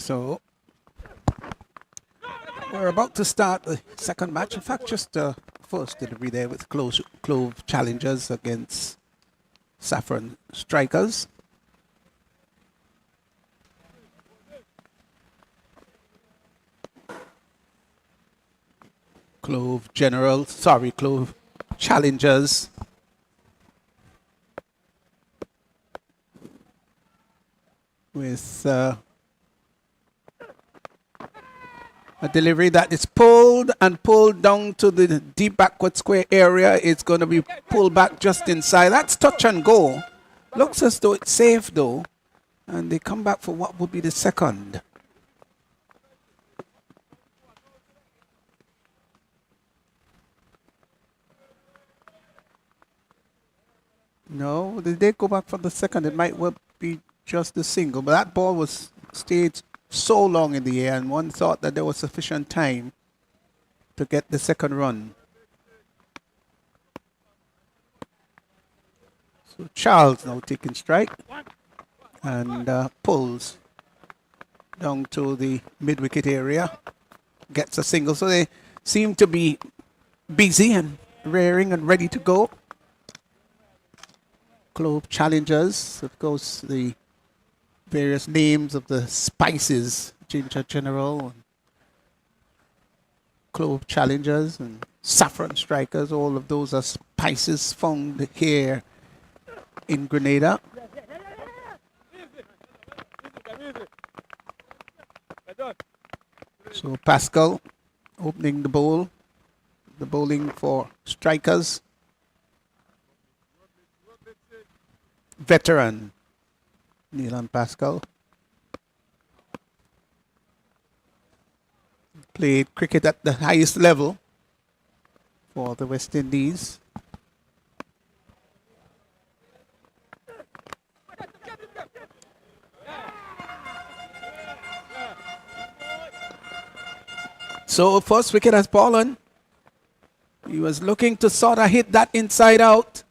So we're about to start the second match. In fact, just first delivery there with Clove challengers against Saffron strikers. Clove challengers. With a delivery that is pulled down to the deep backward square area. It's going to be pulled back just inside. That's touch and go. Looks as though it's safe though. And they come back for what would be the second. No, did they go back for the second? It might well be just the single. But that ball was stayed so long in the air, and one thought that there was sufficient time to get the second run. So Charles now taking strike and pulls down to the mid-wicket area, gets a single. So they seem to be busy and rearing and ready to go. Clove challengers, of course, the various names of the spices, Ginger General, and Clove challengers, and Saffron strikers. All of those are spices found here in Grenada. So Pascal opening the bowl, the bowling for strikers. Veteran Neelan Pascal. Played cricket at the highest level for the West Indies. So first wicket has fallen. He was looking to sort of hit that inside out.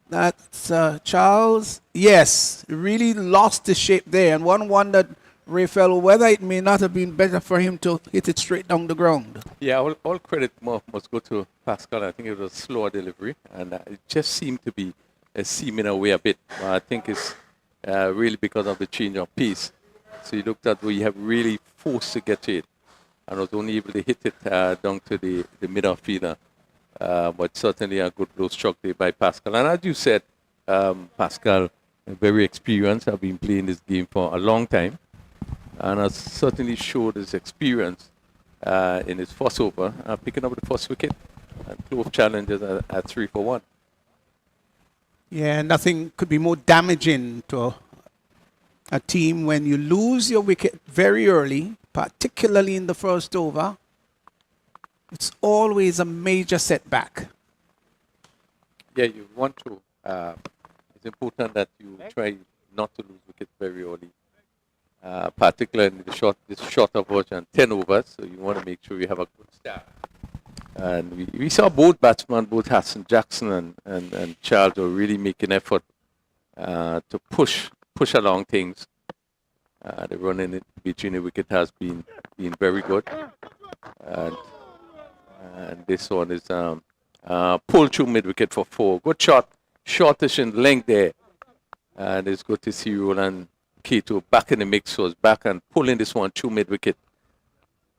That's Charles. Yes, really lost the shape there. And one wondered, Raphael, whether it may not have been better for him to hit it straight down the ground. Yeah, all credit must go to Pascal. I think it was a slower delivery. And it just seemed to be seeming away a bit. I think it's really because of the change of pace. So you looked at where you have really forced to get to it. And was only able to hit it down to the middle fielder. But certainly a good blow struck there by Pascal. And as you said, Pascal, very experienced, have been playing this game for a long time, and has certainly showed his experience in his first over, picking up the first wicket. And Clove challenges at 3 for 1. Yeah, nothing could be more damaging to a team when you lose your wicket very early, particularly in the first over. It's always a major setback. Yeah, you want to. It's important that you try not to lose wickets very early, particularly in the shorter version, 10 overs. So you want to make sure you have a good start. And we saw both batsmen, both Hassan Jackson and Charles, were really making effort to push along things. The running between the wicket has been very good. And this one is pulled through mid-wicket for 4. Good shot, shortish in length there. And it's good to see Roland Keto back in the mix, was back and pulling this one through mid-wicket.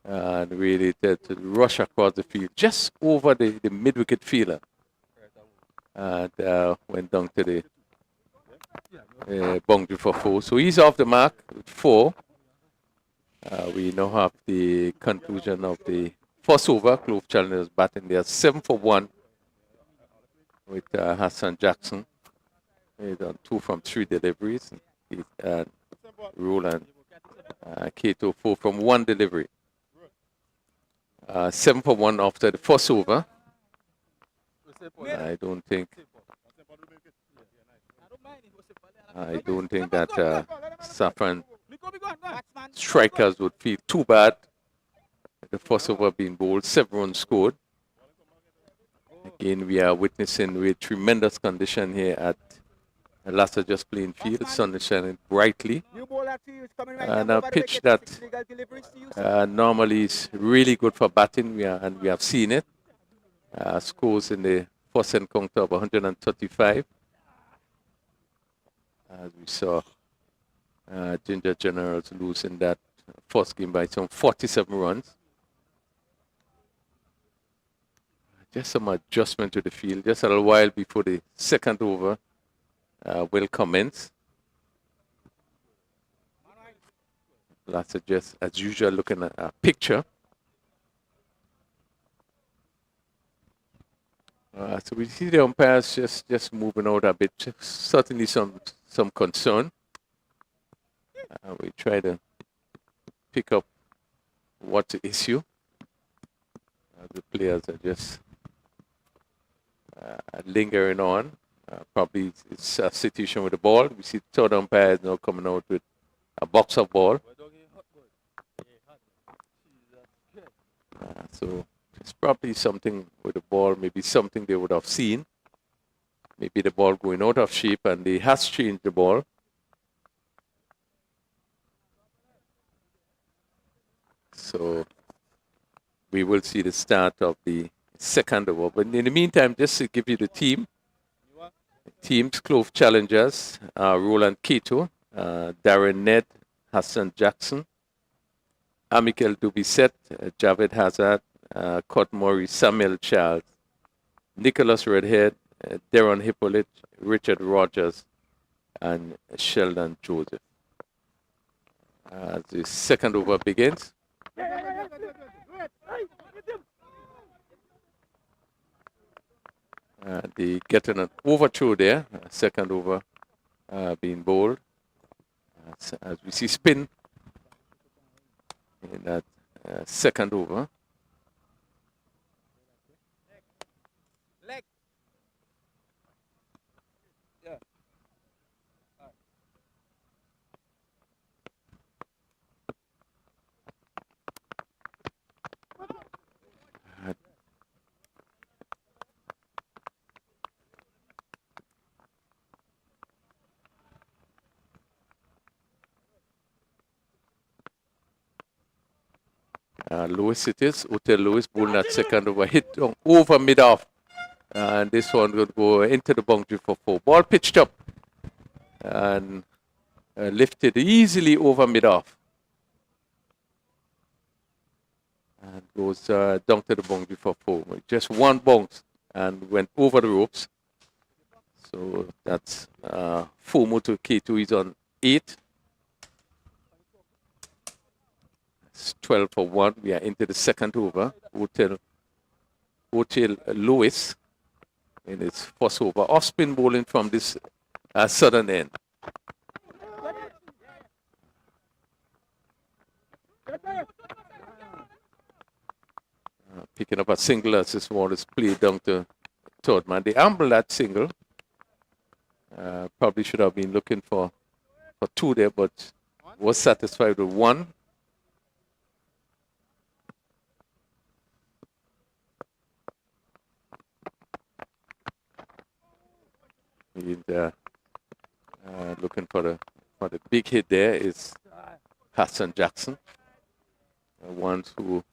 And really to rush across the field, just over the mid-wicket fielder. And went down to the boundary for 4. So he's off the mark with 4. We now have the conclusion of the first over. Clove challengers batting there 7 for 1 with Hassan Jackson. He done 2 from 3 deliveries. Roland Keto 4 from 1 delivery. 7 for 1 after the first over. I don't think that Saffron strikers would feel too bad. The first over being bowled, 7 runs scored. Again, we are witnessing with tremendous condition here at Last are just playing field. Sun is shining brightly. New bowler to you is coming right And now. a By the way, pitch get that 6 legal deliveries to you. normally is really good for batting. We have seen it. Scores in the first encounter of 135. As we saw Ginger Generals losing that first game by some 47 runs. Just some adjustment to the field, just a little while before the second over will commence. That's just as usual looking at a picture. So we see the umpires just moving out a bit. Certainly some concern. We try to pick up what's the issue. The players are just lingering on. Probably it's a situation with the ball. We see third umpires now coming out with a box of ball. So it's probably something with the ball, maybe something they would have seen. Maybe the ball going out of shape and they has changed the ball. So we will see the start of the second over. But in the meantime, just to give you the team. Teams, Clove challengers, Roland Keto, Darren Ned, Hassan Jackson, Amikel Dubisset, Javed Hazard, Cott Murray, Samuel Charles, Nicholas Redhead, Darren Hippolyte, Richard Rogers, and Sheldon Joseph. As the second over begins. They getting an overthrow there, second over being bowled. As we see spin in that second over. Leg. Yeah. Lewis it is. Hotel Lewis bowling that second over. Hit over mid-off. And this one will go into the boundary for 4. Ball pitched up. And lifted easily over mid-off. And goes down to the boundary for 4. Just one bounce and went over the ropes. So that's 4 more to K2. He's on 8. It's 12 for 1. We are into the second over. Hotel Lewis in his first over. Off spin bowling from this southern end. Picking up a single as this ball is played down to third man. They amble that single. Probably should have been looking for 2 there, but was satisfied with 1. And, looking for the big hit there is Hassan Jackson. Ones who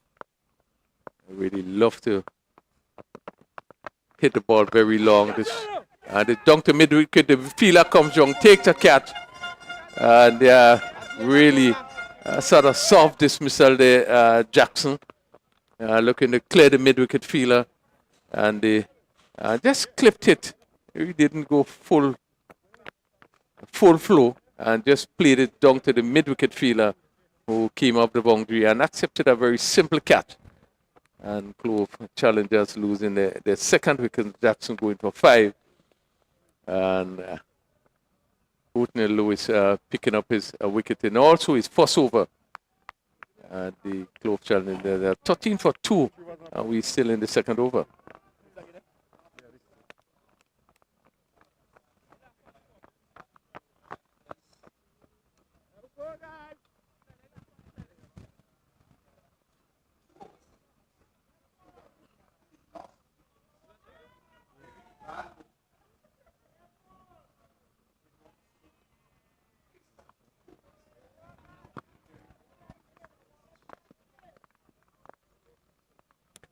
really love to hit the ball very long. And the down to mid wicket, the fielder comes young, takes a catch. And they are really sort of soft dismissal there, Jackson. Looking to clear the mid wicket fielder. And they just clipped it. He didn't go full flow and just played it down to the mid wicket fielder who came up the boundary and accepted a very simple catch. And Clove challengers losing the second wicket, Jackson going for 5. And Hootnell Lewis picking up his wicket and also his first over. The Clove challenger, they're 13 for 2. And we're still in the second over.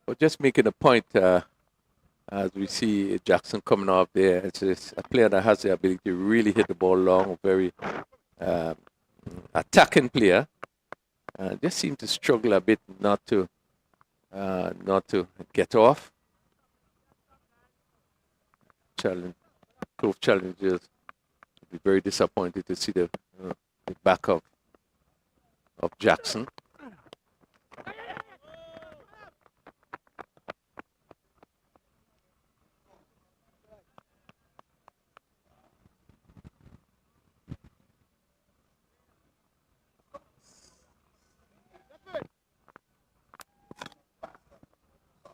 But just making a point, as we see Jackson coming off there, it's a player that has the ability to really hit the ball long, a very attacking player. Just seemed to struggle a bit not to get off. Clove challengers will be very disappointed to see the back of Jackson.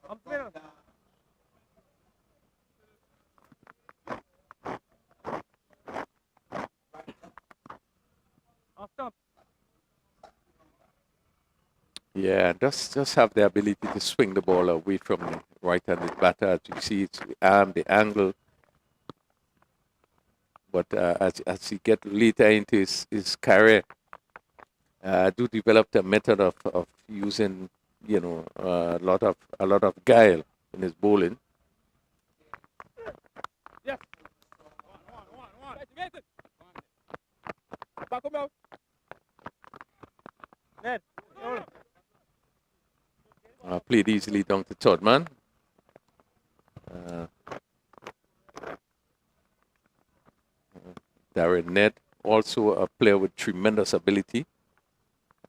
I'm clear. I'll stop. Yeah, just have the ability to swing the ball away from the right-handed batter. As you see, it's the arm, the angle. But as he get later into his career, do develop the method of using, a lot of guile in his bowling. Yes. Back him out. Ned. Played easily down to third man. Darren Ned, also a player with tremendous ability.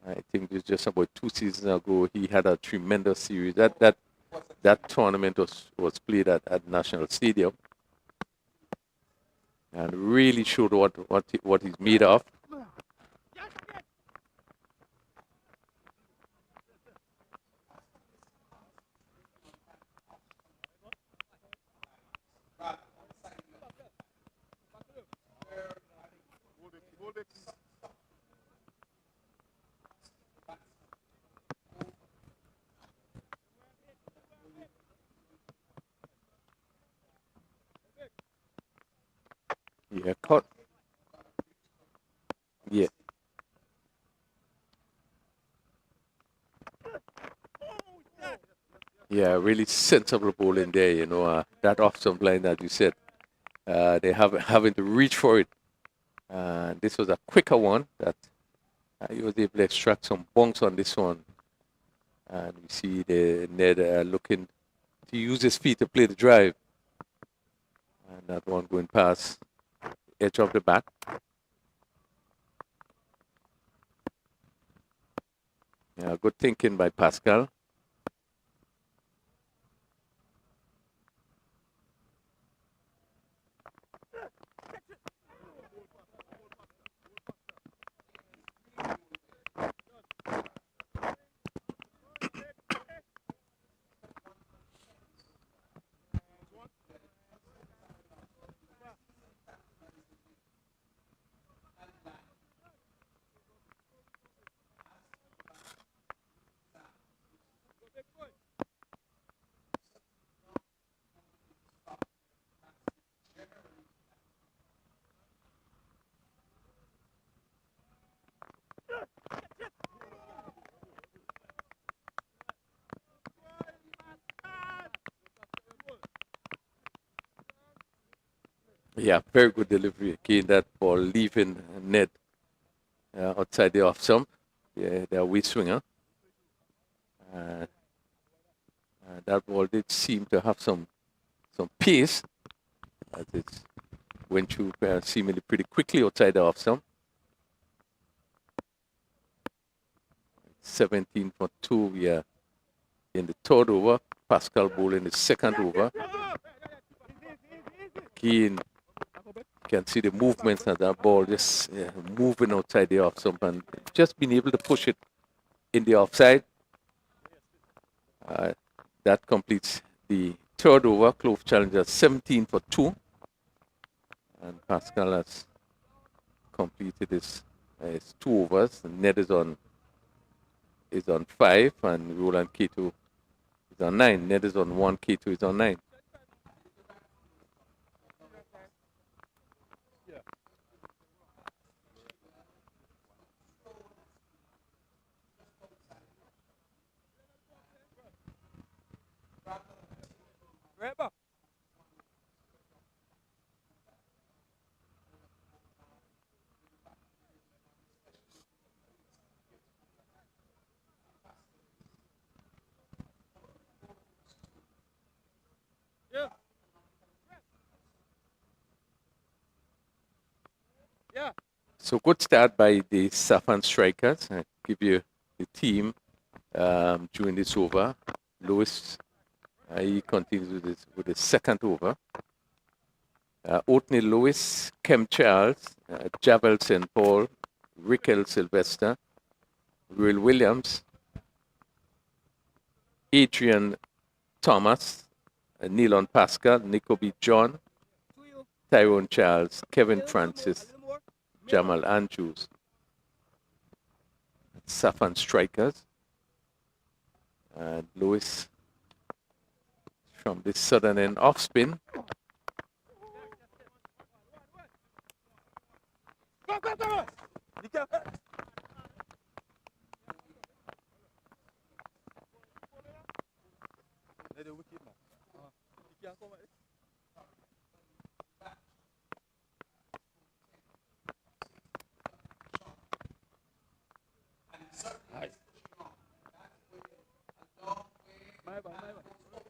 I think it's just about 2 seasons ago he had a tremendous series. That tournament was played at National Stadium, and really showed what he's made of. Yeah, caught. Yeah. Yeah, really sensible ball in there, that off some line that you said. They having to reach for it. This was a quicker one that he was able to extract some bunks on this one. And we see the Ned looking to use his feet to play the drive. And that one going past the edge of the bat. Yeah, good thinking by Pascal. Yeah, very good delivery. Again, that ball leaving Ned outside the off stump. Yeah, the away swinger. That ball did seem to have some pace, as it went through seemingly pretty quickly outside the off stump. 17 for 2. We are in the third over. Pascal ball in the second over. Again, you can see the movements of that ball just moving outside the off stump and just being able to push it in the offside. That completes the third over. Clove challenger 17 for 2. And Pascal has completed his 2 overs. Ned is on 5, and Roland Keto is on 9. Ned is on 1, Keto is on 9. Right back. Yeah. Yeah. So good start by the Saffron strikers. I give you the team during this over. Lewis, he continues with the second over. Oatney Lewis, Kem Charles, Javel St. Paul, Rickel Sylvester, Will Williams, Adrian Thomas, Neilon Pascal, Nico B. John, To you. Tyrone Charles, Kevin A little Francis, more. Jamal Andrews. Saffron strikers. And Lewis from the southern end off spin. Go, go, go. You can't. They're the wicked man. You can't come at it. My bad, my bad.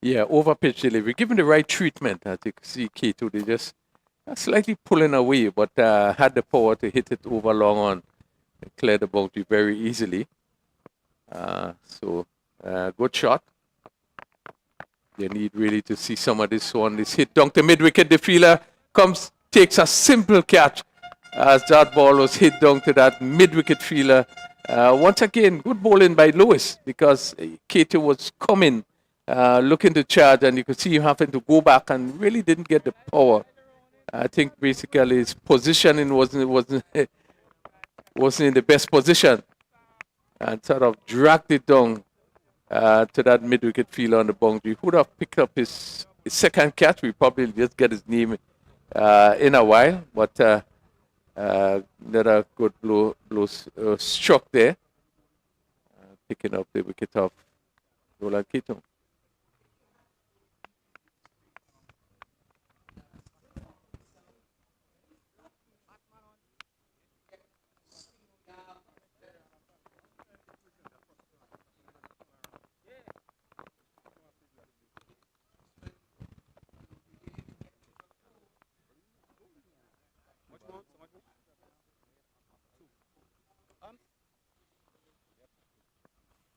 Yeah, over pitch delivery. Given the right treatment, as you can see, K2, they just slightly pulling away, but had the power to hit it over long on and clear the boundary very easily. So, good shot. You need really to see some of this one. This hit down to mid-wicket. The fielder comes, takes a simple catch as that ball was hit down to that mid-wicket fielder. Once again, good bowling by Lewis because K2 was coming, looking to charge, and you could see him having to go back and really didn't get the power. I think basically his positioning wasn't in the best position and sort of dragged it down to that mid-wicket fielder on the boundary. Who would have picked up his second catch? We probably just get his name in a while, but another good blow struck there, picking up the wicket of Roland Keaton.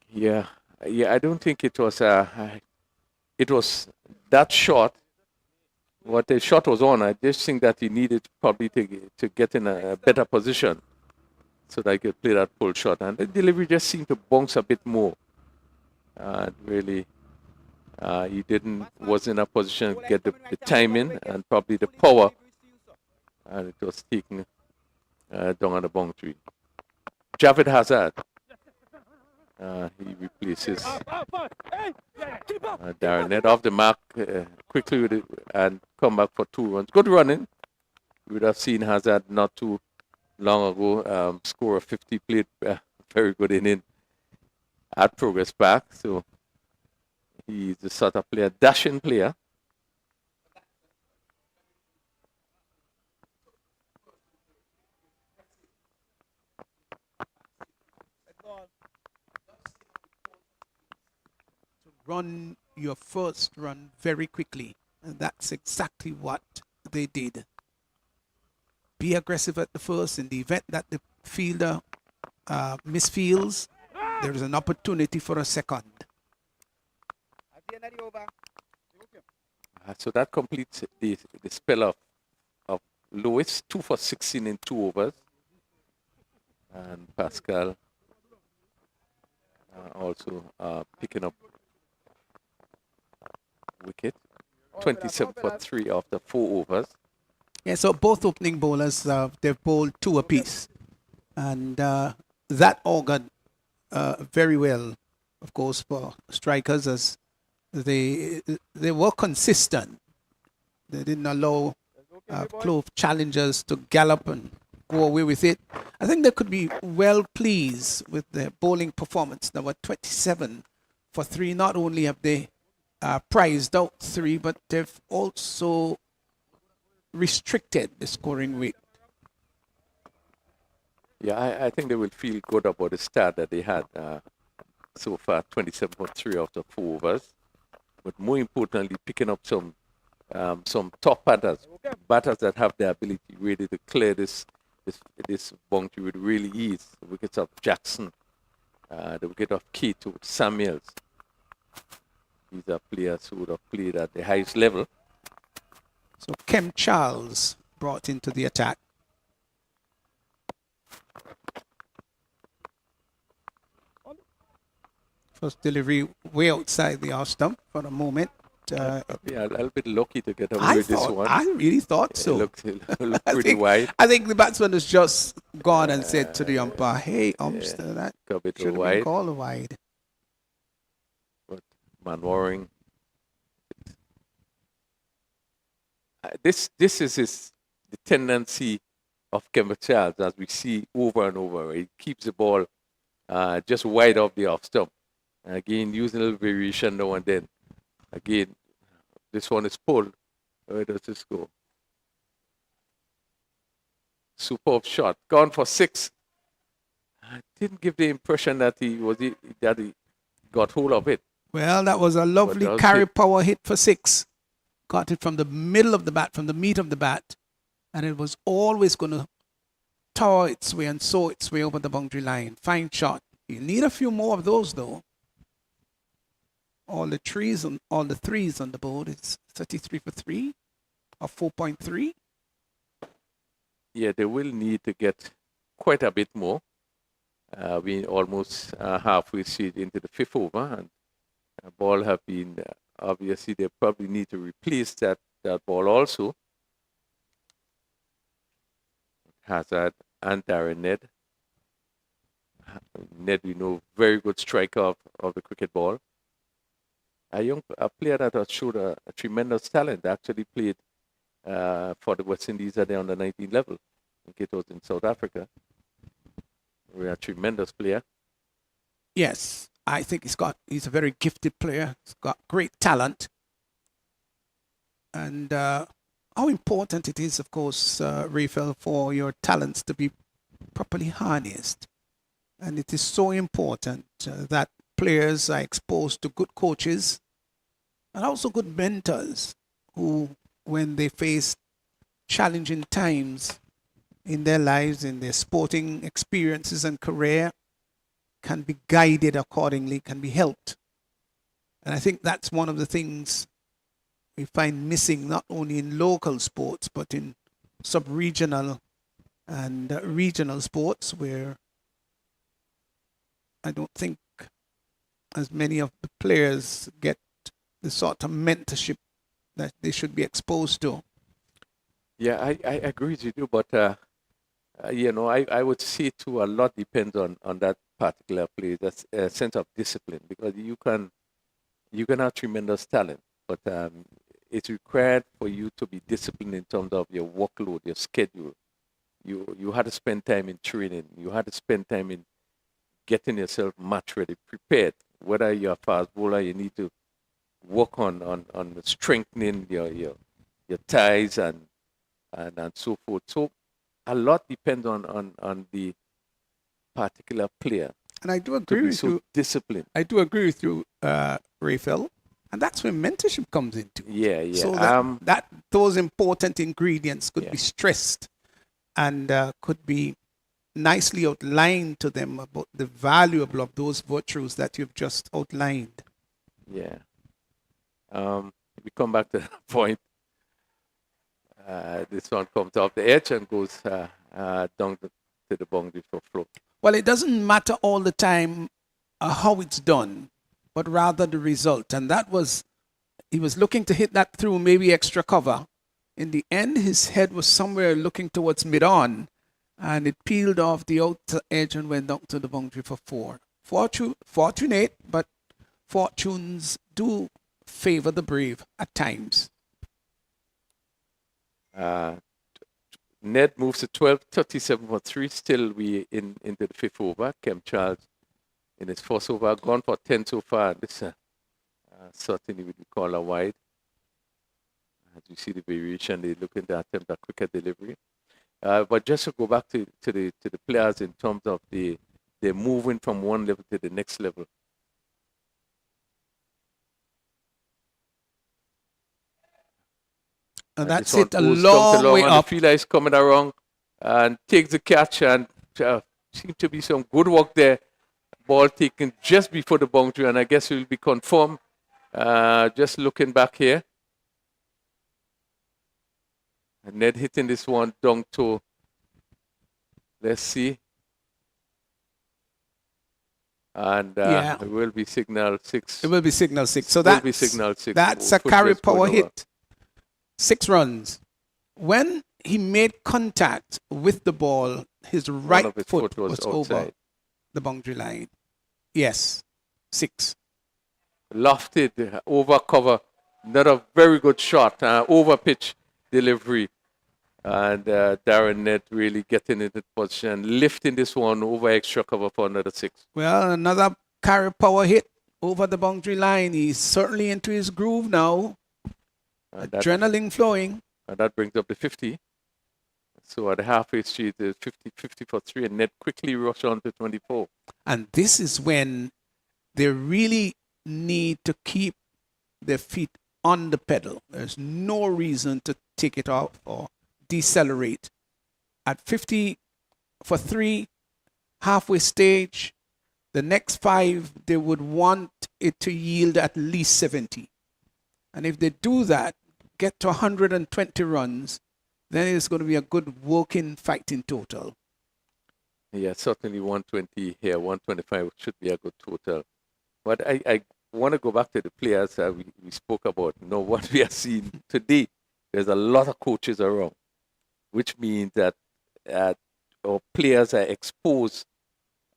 Yeah, I don't think it was that short. What the shot was on, I just think that he needed probably to get in a better position so that he could play that pull shot. And the delivery just seemed to bounce a bit more. Really, he was in a position to get the timing and probably the power, and it was taken down on the boundary. Javed Hazard. He replaces Darren Ned off the mark quickly with it and come back for 2 runs. Good running. We would have seen Hazard not too long ago score a 50 plate. Very good inning at Progress Park. So he's the sort of player, dashing player. Run your first run very quickly. And that's exactly what they did. Be aggressive at the first. In the event that the fielder misfields, there is an opportunity for a second. At the end of the over. So that completes the spell of Lewis, 2 for 16 in 2 overs. And Pascal also picking up wicket, 27 for 3 after 4 overs. Yeah, so both opening bowlers, they've bowled 2 apiece. And that augured very well, of course, for strikers as they were consistent. They didn't allow Clove challengers to gallop and go away with it. I think they could be well pleased with their bowling performance. They were 27 for 3. Not only have they prized out 3, but they've also restricted the scoring rate. Yeah, I think they will feel good about the start that they had so far, 27.3 after 4 overs. But more importantly, picking up some top batters that have the ability really to clear this boundary with really ease. The wickets of Jackson, the wicket of Keith, Samuels. These are players who would have played at the highest level. So Kem Charles brought into the attack. First delivery way outside the off stump for a moment. Yeah, a little bit lucky to get away with this one. I really thought so. It looked pretty wide. I think the batsman has just gone and said to the umpire, "Hey, umpster, that a bit should have wide. been called wide." But Manwaring, this is the tendency of Kemba Charles, as we see over and over. He keeps the ball just wide off the off stump. Again, using a little variation now and then. Again, this one is pulled. Where does this go? Superb shot. Gone for 6. I didn't give the impression that he got hold of it. Well, that was a lovely carry power hit for 6. Got it from the middle of the bat, from the meat of the bat. And it was always going to tower its way and soar its way over the boundary line. Fine shot. You need a few more of those, though. All the threes on the board. It's 33 for 3 or 4.3. Yeah, they will need to get quite a bit more. We almost halfway seat into the 5th over, and the ball have been obviously they probably need to replace that ball also. Hazard and Darren Ned. Ned, we know, very good striker of the cricket ball. A player that has showed a tremendous talent. Actually played for the West Indies at the under-19 level. I think it was in South Africa. We're a tremendous player. Yes, I think he's a very gifted player. He's got great talent. And how important it is, of course, Rafael, for your talents to be properly harnessed. And it is so important that players are exposed to good coaches and also good mentors who, when they face challenging times in their lives, in their sporting experiences and career, can be guided accordingly, can be helped. And I think that's one of the things we find missing, not only in local sports, but in sub-regional and regional sports, where I don't think as many of the players get the sort of mentorship that they should be exposed to. Yeah, I agree with you, but I would say too, a lot depends on that particular player. That's a sense of discipline, because you can have tremendous talent, but it's required for you to be disciplined in terms of your workload, your schedule. You had to spend time in training. You had to spend time in getting yourself match ready, prepared. Whether you're a fast bowler, you need to work on strengthening your ties and so forth. So a lot depends on the particular player. And I do agree with you. Disciplined. I do agree with you, Rafael. And that's where mentorship comes into. Yeah. So that those important ingredients could be stressed and could be nicely outlined to them about the value of those virtues that you've just outlined. Yeah. We come back to that point. This one comes off the edge and goes down to the boundary for float. Well, it doesn't matter all the time how it's done, but rather the result. And that was, he was looking to hit that through maybe extra cover. In the end, his head was somewhere looking towards mid-on, and it peeled off the outer edge and went down to the boundary for 4. Fortunate, but fortunes do favor the brave at times. Uh, Ned moves to 12, 37 for 3. Still we into the fifth over. Kem Charles in his first over, gone for 10 so far. This certainly would be called a wide. As you see the variation, they look into attempt a quicker delivery. But just to go back to the players in terms of they're moving from one level to the next level. And that's this one it, a goes long way and up. the fielder is coming around and takes the catch, and seems to be some good work there. Ball taken just before the boundary, and I guess it will be confirmed. Just looking back here. And Ned hitting this one down to, let's see. And it will be signal 6. It will be signal 6. So Will be signal 6. that's a carry power hit. 6 runs. When he made contact with the ball, his right foot was over the boundary line. Yes, 6. Lofted, over cover. Not a very good shot. Over pitch delivery. And Darren Ned really getting into position, lifting this one over extra cover for another 6. Well, another carry power hit over the boundary line. He's certainly into his groove now. Adrenaline flowing. And that brings up the 50. So at the halfway street, 50 for 3, and Ned quickly rush on to 24. And this is when they really need to keep their feet on the pedal. There's no reason to take it off or decelerate. At 50 for 3, halfway stage, the next 5, they would want it to yield at least 70. And if they do that, get to 120 runs, then it's going to be a good working fighting total. Yeah, certainly 120 here, 125 should be a good total. But I want to go back to the players we spoke about. What we are seeing today, there's a lot of coaches around, which means that our players are exposed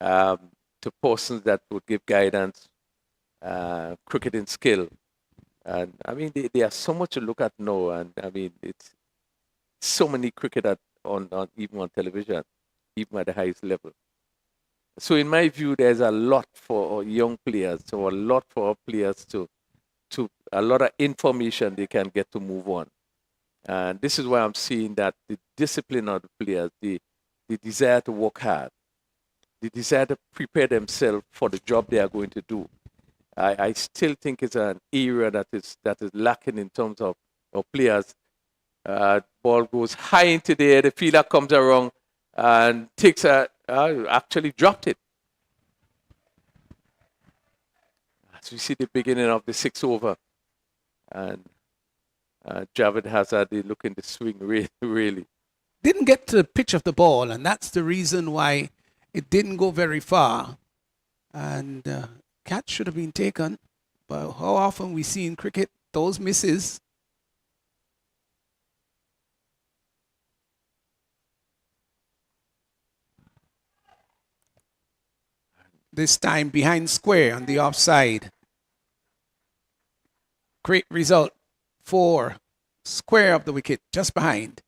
to persons that would give guidance, cricketing skill. And I mean, they are so much to look at now. And I mean, it's so many cricket even on television, even at the highest level. So in my view, there's a lot for young players, so a lot for our players to a lot of information they can get to move on. And this is why I'm seeing that the discipline of the players, the desire to work hard, the desire to prepare themselves for the job they are going to do. I still think it's an area that is lacking in terms of players. Ball goes high into the air, the fielder comes around and takes actually dropped it. As we see the beginning of the 6th over, and Javed Hazard looking to swing really. Didn't get to the pitch of the ball, and that's the reason why it didn't go very far. And catch should have been taken, but how often we see in cricket those misses. This time behind square on the offside. Great result. 4 square of the wicket, just behind.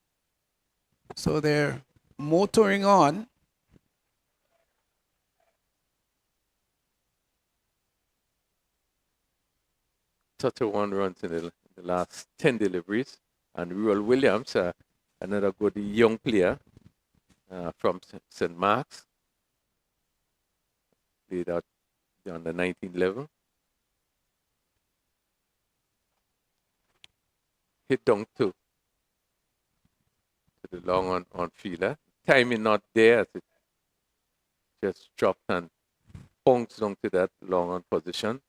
So they're motoring on. Total 1 runs in the last 10 deliveries. And Ruel Williams, another good young player from St. Mark's, played out on the 19 level. Hit down to the long on fielder. Timing not there as it just dropped and bounced down to that long on position.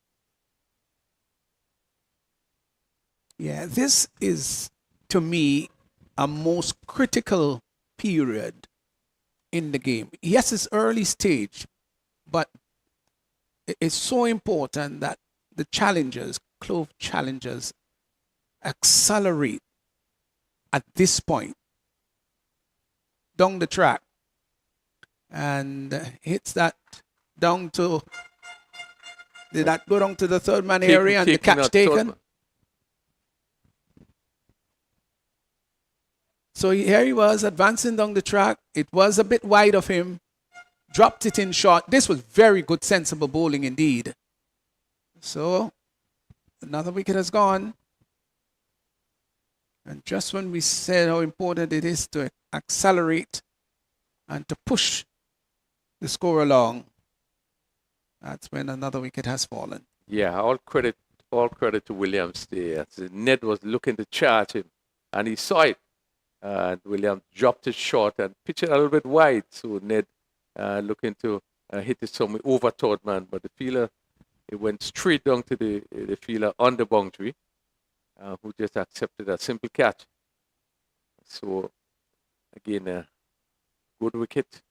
Yeah, this is, to me, a most critical period in the game. Yes, it's early stage, but it's so important that the challengers, Clove challengers, accelerate at this point down the track and hits that down to, did that go down to the third man area and the catch taken? So here he was advancing down the track. It was a bit wide of him. Dropped it in short. This was very good, sensible bowling indeed. So another wicket has gone. And just when we said how important it is to accelerate and to push the score along, that's when another wicket has fallen. Yeah, all credit to Williams there. Ned was looking to charge him, and he saw it. And Williams dropped it short and pitched it a little bit wide. So Ned looking to hit it somewhere over third man, but the fielder, it went straight down to the fielder on the boundary, who just accepted a simple catch. So again, a good wicket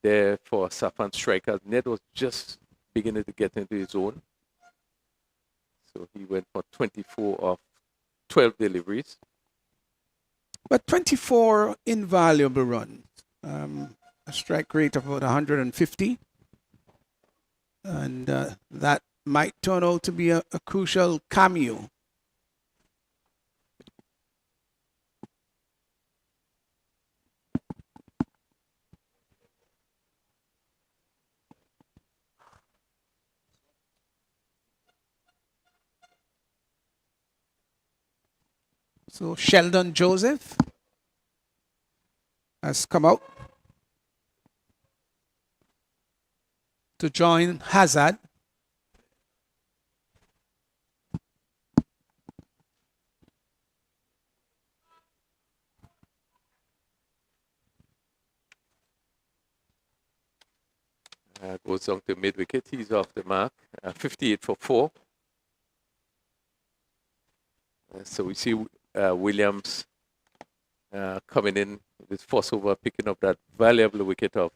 there for Saffron strikers. Ned was just beginning to get into his zone. So he went for 24 of 12 deliveries. But 24 invaluable runs. A strike rate of about 150. And that might turn out to be a crucial cameo. So Sheldon Joseph has come out to join Hazard. Goes on to mid wicket. He's off the mark. 58 for 4. So we see Williams coming in with first over, picking up that valuable wicket of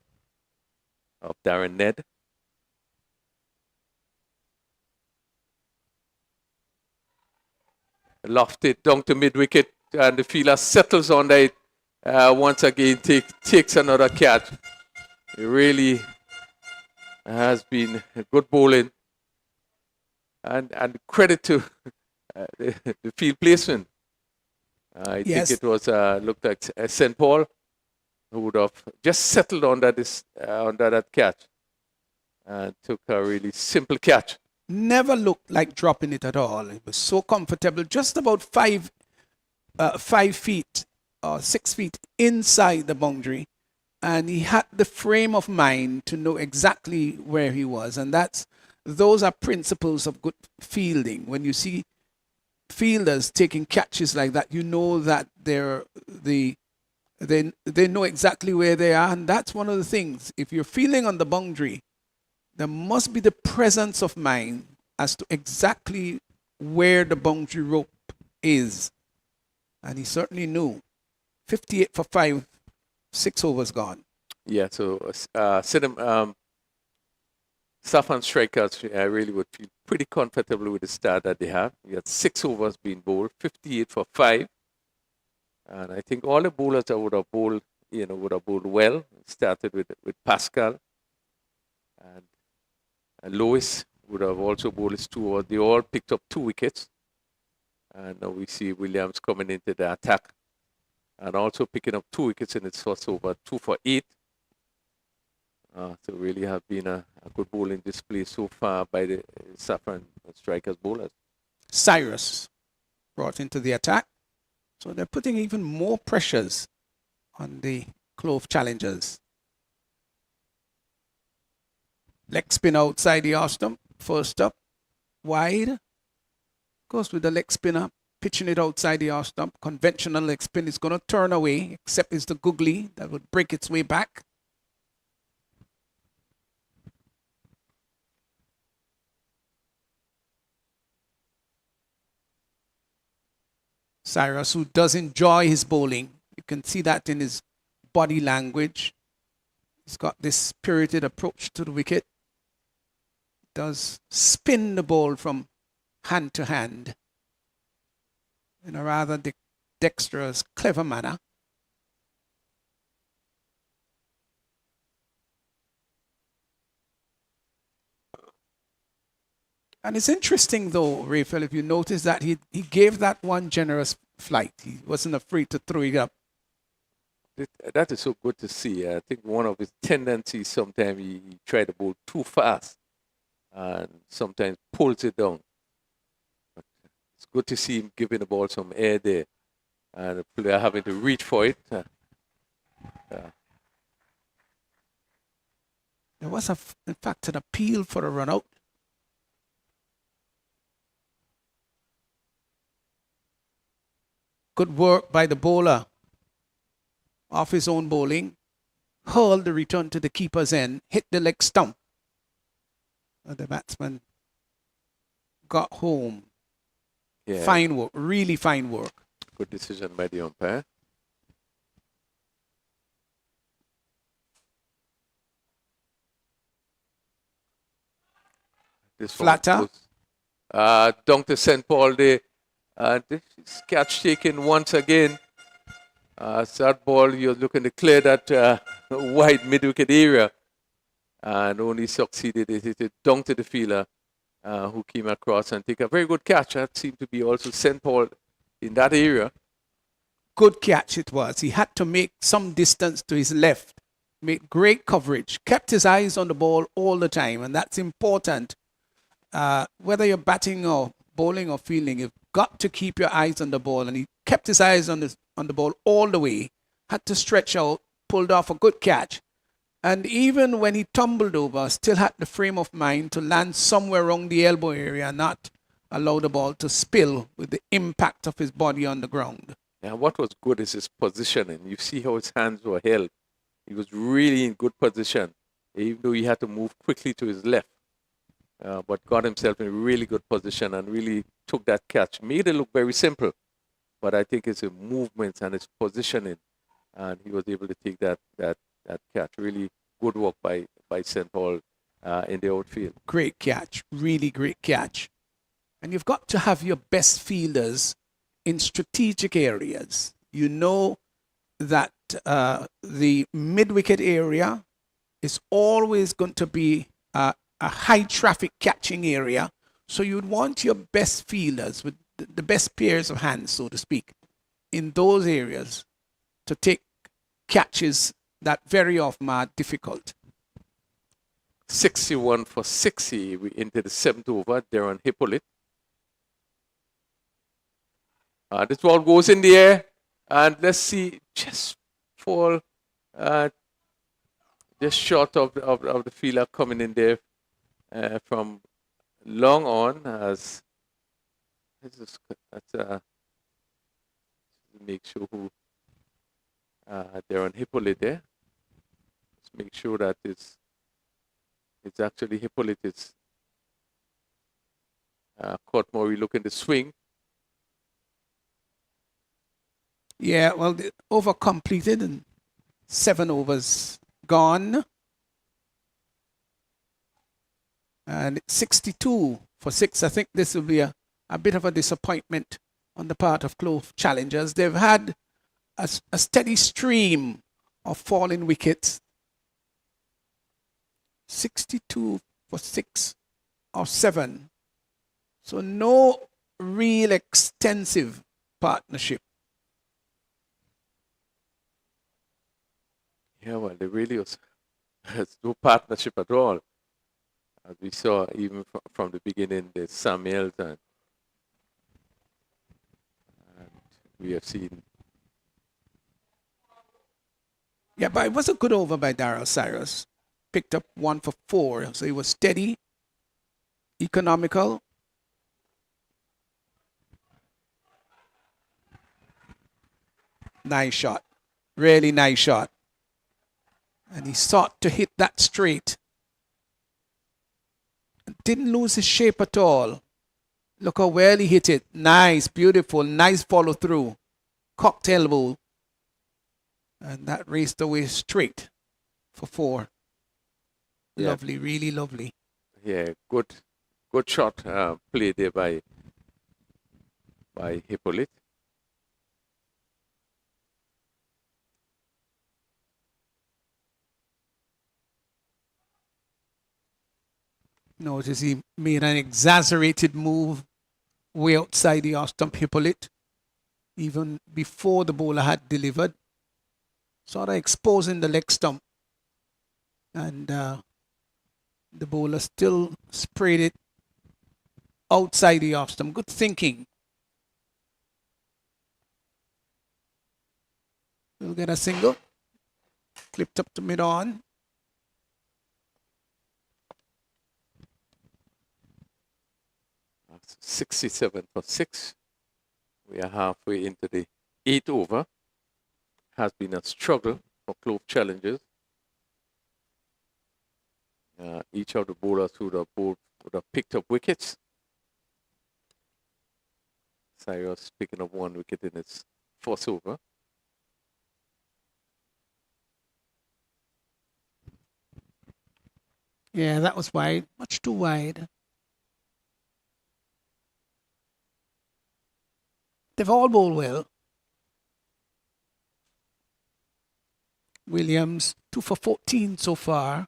Darren Ned. Lofted down to mid wicket, and the fielder settles on that. Once again, takes another catch. It really has been good bowling, and credit to the field placement. I think it was looked like St. Paul who would have just settled under that catch and took a really simple catch. Never looked like dropping it at all. It was so comfortable, just about 5 feet or 6 feet inside the boundary, and he had the frame of mind to know exactly where he was. And those are principles of good fielding. When you see fielders taking catches like that, you know that they know exactly where they are. And that's one of the things. If you're fielding on the boundary, there must be the presence of mind as to exactly where the boundary rope is. And he certainly knew. 58 for 5, 6 overs gone. Yeah, so Saffron strikers really would feel pretty comfortable with the start that they have. You had 6 overs being bowled, 58 for 5. And I think all the bowlers that would have bowled well. Started with Pascal. And Lewis would have also bowled his 2 overs. They all picked up 2 wickets. And now we see Williams coming into the attack and also picking up 2 wickets in his first over, 2 for 8. So really have been a good bowling display so far by the Saffron strikers bowlers. Cyrus brought into the attack. So they're putting even more pressures on the Clove challengers. Leg spin outside the off stump. First up, wide. Goes with the leg spinner, pitching it outside the off stump. Conventional leg spin is going to turn away, except it's the googly that would break its way back. Cyrus, who does enjoy his bowling. You can see that in his body language. He's got this spirited approach to the wicket. Does spin the ball from hand to hand in a rather dexterous, clever manner. And it's interesting though, Raphael, if you notice that he gave that one generous flight. He wasn't afraid to throw it up. That is so good to see. I think one of his tendencies sometimes he try to bowl too fast and sometimes pulls it down. But it's good to see him giving the ball some air there and the player having to reach for it. There was, in fact, an appeal for a run out. Good work by the bowler. Off his own bowling, hurled the return to the keeper's end, hit the leg stump. The batsman got home. Yeah. Fine work, really fine work. Good decision by the umpire. This Flatter. Down to St. Paul there. This catch taken once again. That ball, you're looking to clear that wide mid-wicket area and only succeeded. It hit it down to the fielder who came across and take a very good catch. That seemed to be also St. Paul in that area. Good catch it was. He had to make some distance to his left, made great coverage, kept his eyes on the ball all the time, and that's important. Whether you're batting or bowling or fielding, you've got to keep your eyes on the ball, and he kept his eyes on the ball all the way, had to stretch out, pulled off a good catch, and even when he tumbled over, still had the frame of mind to land somewhere around the elbow area and not allow the ball to spill with the impact of his body on the ground. Now, what was good is his positioning. You see how his hands were held. He was really in good position, even though he had to move quickly to his left. But got himself in a really good position and really took that catch. Made it look very simple, but I think it's his movements and his positioning, and he was able to take that catch. Really good work by St. Paul in the outfield. Great catch, really great catch. And you've got to have your best fielders in strategic areas. You know that the mid-wicket area is always going to be a high traffic catching area. So you'd want your best fielders with the best pairs of hands, so to speak, in those areas to take catches that very often are difficult. 61 for 60. We into the 7th over. Darren Hippolyte. This ball goes in the air, and let's see, just fall just short of the fielder coming in there from long on. As make sure who Darren Hippolyte there. Let's make sure that it's actually Hippolyte. It's caught Murray looking to swing. Yeah, well, the over completed and 7 overs gone. And it's 62 for 6. I think this will be a bit of a disappointment on the part of Clove challengers. They've had a steady stream of falling wickets. 62 for 6 or 7. So no real extensive partnership. Yeah, well, there really was no partnership at all. As we saw even from the beginning, there's Samuels and we have seen. Yeah, but it was a good over by Darryl Cyrus. Picked up 1 for 4. So he was steady, economical. Nice shot. Really nice shot. And he sought to hit that straight. Didn't lose his shape at all. Look how well he hit it. Nice, beautiful, nice follow through. Cocked elbow. And that raced away straight for 4. Yeah. Lovely, really lovely. Yeah, good shot played there by Hippolyte. Notice he made an exaggerated move way outside the off stump. Hippolyte. even before the bowler had delivered, sort of exposing the leg stump. And the bowler still sprayed it outside the off stump. Good thinking. We'll get a single. Clipped up to mid-on. That's 67 for 6. We are halfway into the 8th over. Has been a struggle for Clove challengers. Each of the bowlers who would have picked up wickets. Cyrus picking up 1 wicket in his first over. Yeah, that was wide. Much too wide. They've all bowled well. Williams, 2 for 14 so far.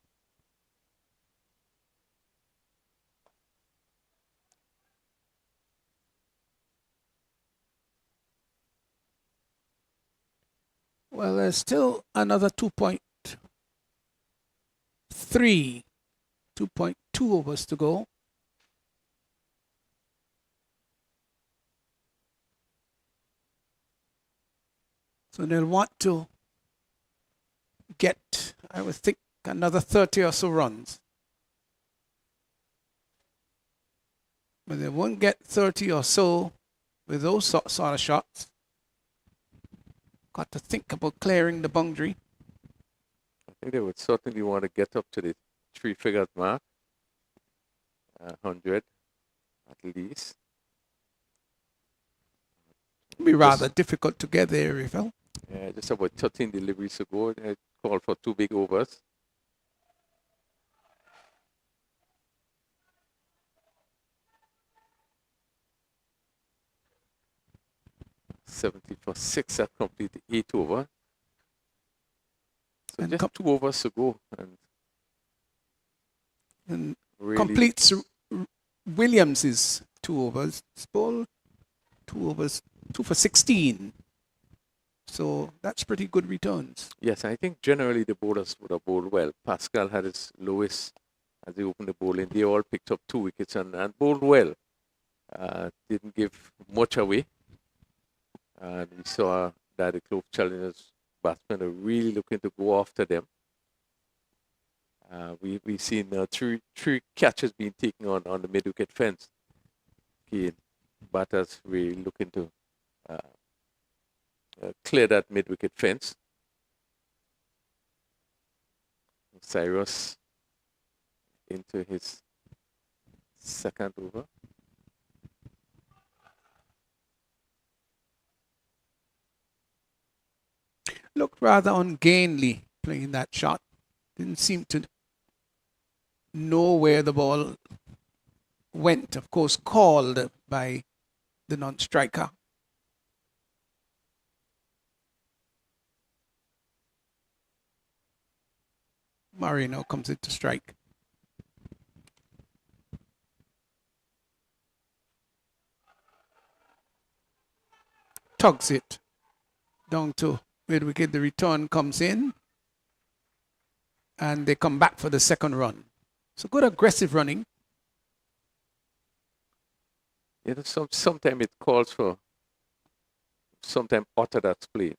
Well, there's still another 2.2 overs to go. So they'll want to get, I would think, another 30 or so runs. But they won't get 30 or so with those sort of shots. Got to think about clearing the boundary. I think they would certainly want to get up to the 3-figure mark. 100 at least. It'll be rather difficult to get there, Rivel. Yeah, just about 13 deliveries to go. They called for 2 big overs. $70 for 6 at complete the 8th over. So And just 2 overs to go. And really completes Williams' 2 overs. Ball 2 overs, 2 for 16. So that's pretty good returns. Yes, I think generally the bowlers would have bowled well. Pascal had his lowest as he opened the bowling. They all picked up 2 wickets and bowled well. Didn't give much away. And we saw that the Clove challengers batsmen are really looking to go after them. We've seen 3 catches being taken on the mid-wicket fence. Again, batters really looking to clear that mid-wicket fence. Cyrus into his second over. Looked rather ungainly playing that shot. Didn't seem to know where the ball went. Of course, called by the non-striker. Marino comes in to strike. Tugs it down to mid-wicket. The return comes in. And they come back for the second run. So good aggressive running. You know, sometimes it calls for sometimes orthodox play.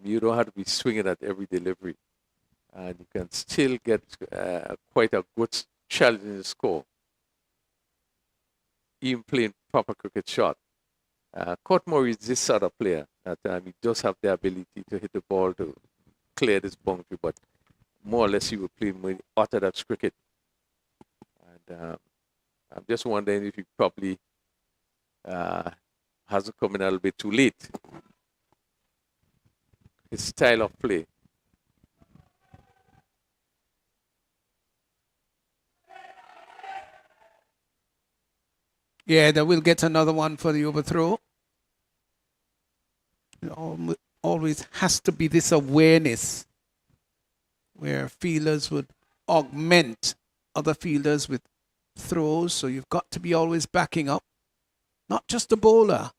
You don't have to be swinging at every delivery. And you can still get quite a good challenging score. Even playing proper cricket shot. Courtmore is this sort of player that he does have the ability to hit the ball to clear this boundary, but more or less he would play with orthodox cricket. And I'm just wondering if he probably hasn't come in a little bit too late. His style of play. Yeah, they will get another one for the overthrow. It always has to be this awareness where fielders would augment other fielders with throws. So you've got to be always backing up, not just the bowler.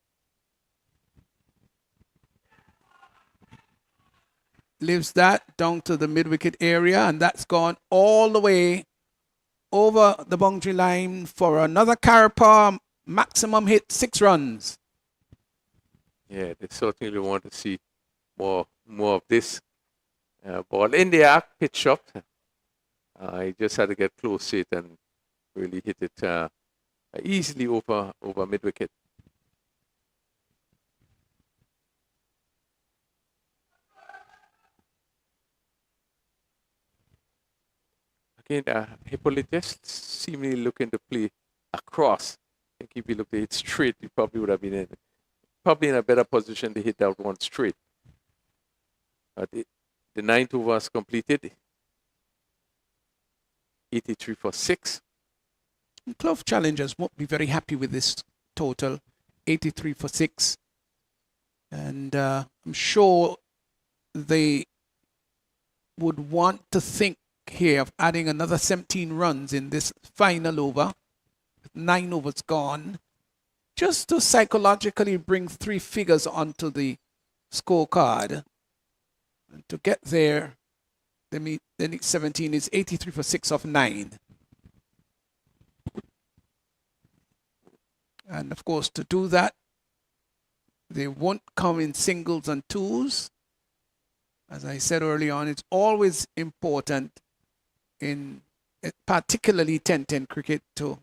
lives that down to the mid-wicket area, and that's gone all the way over the boundary line for another Carapar maximum hit, 6 runs. Yeah, they certainly want to see more of this ball in the act, pitch shot. He just had to get close to it and really hit it easily over mid-wicket. Again, Hippolyte just seemingly looking to play across. I think if he looked to hit straight, he probably would have been in a better position to hit that one straight. But the 9th over was completed. 83 for 6. Clove challengers won't be very happy with this total, 83 for 6. And I'm sure they would want to think here of adding another 17 runs in this final over, 9 overs gone, just to psychologically bring 3 figures onto the scorecard. And to get there, they need 17 is 83 for 6 of 9. And of course, to do that, they won't come in singles and twos. As I said early on, it's always important in particularly 10-10 cricket to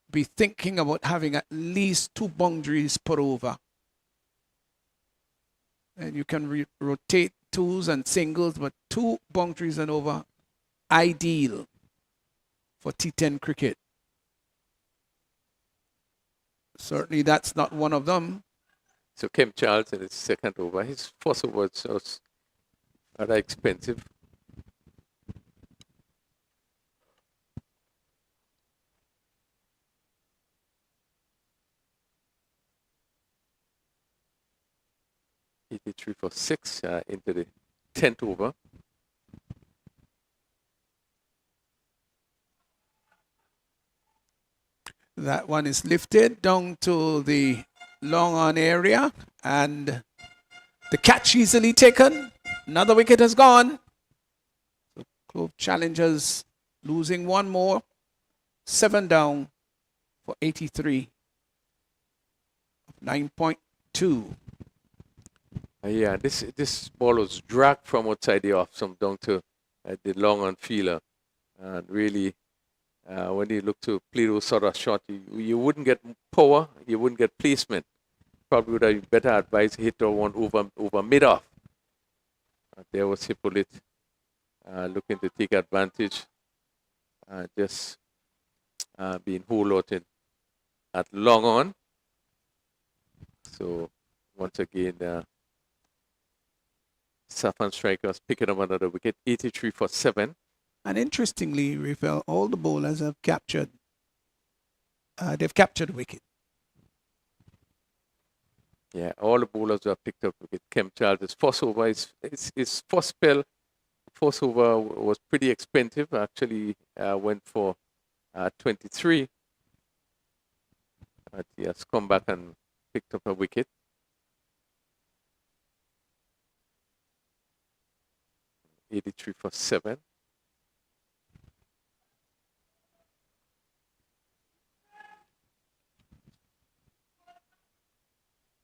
be thinking about having at least 2 boundaries per over. And you can rotate twos and singles, but 2 boundaries and over, ideal for T10 cricket. Certainly that's not one of them. So Kim Charles in his 2nd over. His first over was rather expensive. $83 for 6 into the 10th over. That one is lifted down to the long on area, and the catch easily taken. Another wicket has gone. So Clove challengers losing one more. 7 down for 83. 9.2. Yeah, this ball was dragged from outside the off stump down to the long on fielder. And really, when you look to play those sort of shots, you wouldn't get power, you wouldn't get placement. Probably would have been better advice hit or one over mid-off. There was Hippolyte looking to take advantage, just being whole out in at long on. So once again, Saffron strikers picking up another wicket, 83 for 7. And interestingly, Rafael, all the bowlers have captured. They've captured a wicket. Yeah, all the bowlers have picked up wicket. Kem Charles' first over, his first spell, first over was pretty expensive. Actually, went for 23. But he has come back and picked up a wicket. $83 for 7.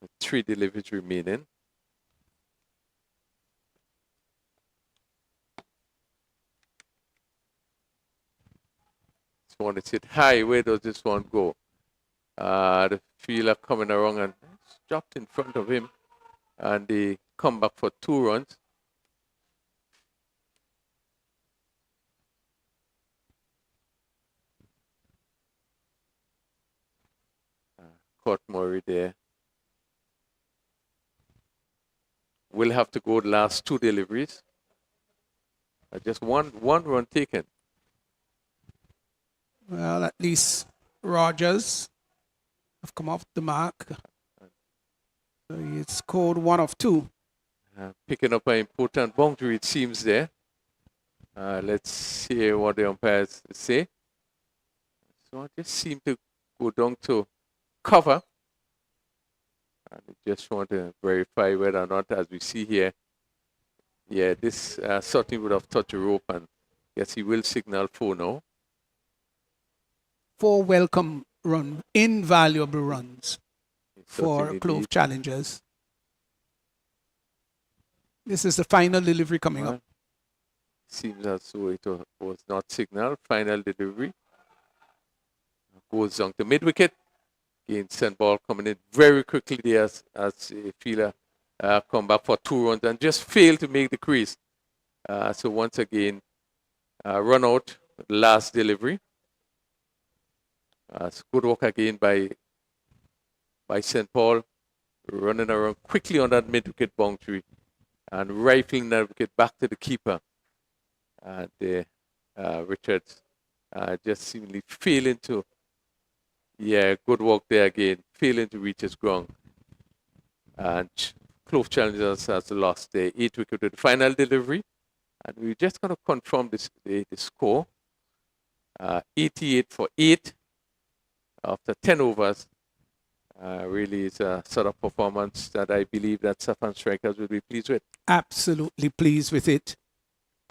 With 3 deliveries remaining. This one is hit high. Where does this one go? The fielder coming around and it's dropped in front of him. And they come back for 2 runs. Caught Murray there. We'll have to go the last 2 deliveries. Just one run taken. Well, at least Rogers have come off the mark. So he scored 1 of 2. Picking up an important boundary, it seems there. Let's hear what the umpires say. So I just seem to go down to cover. And I just want to verify whether or not, as we see here, Yeah, this certainly would have touched the rope, and yes, he will signal 4 now. 4 welcome run, invaluable runs He for certainly Clove did. Challengers. This is the final delivery coming up. Seems as though it was not signaled. Final delivery. Goes down to mid wicket. Again, send ball coming in very quickly there as a fielder come back for 2 runs and just failed to make the crease. So once again, run out, last delivery. Good work again by St. Paul, running around quickly on that mid wicket boundary and rifling that wicket back to the keeper. And Richards just seemingly failing to, good work there again, failing to reach his ground. And Clove Challengers has lost their 8 wicket with the final delivery. And we're just going to confirm the score. 88 for 8 after 10 overs. Really is a sort of performance that I believe that Saffron strikers will be pleased with. Absolutely pleased with it.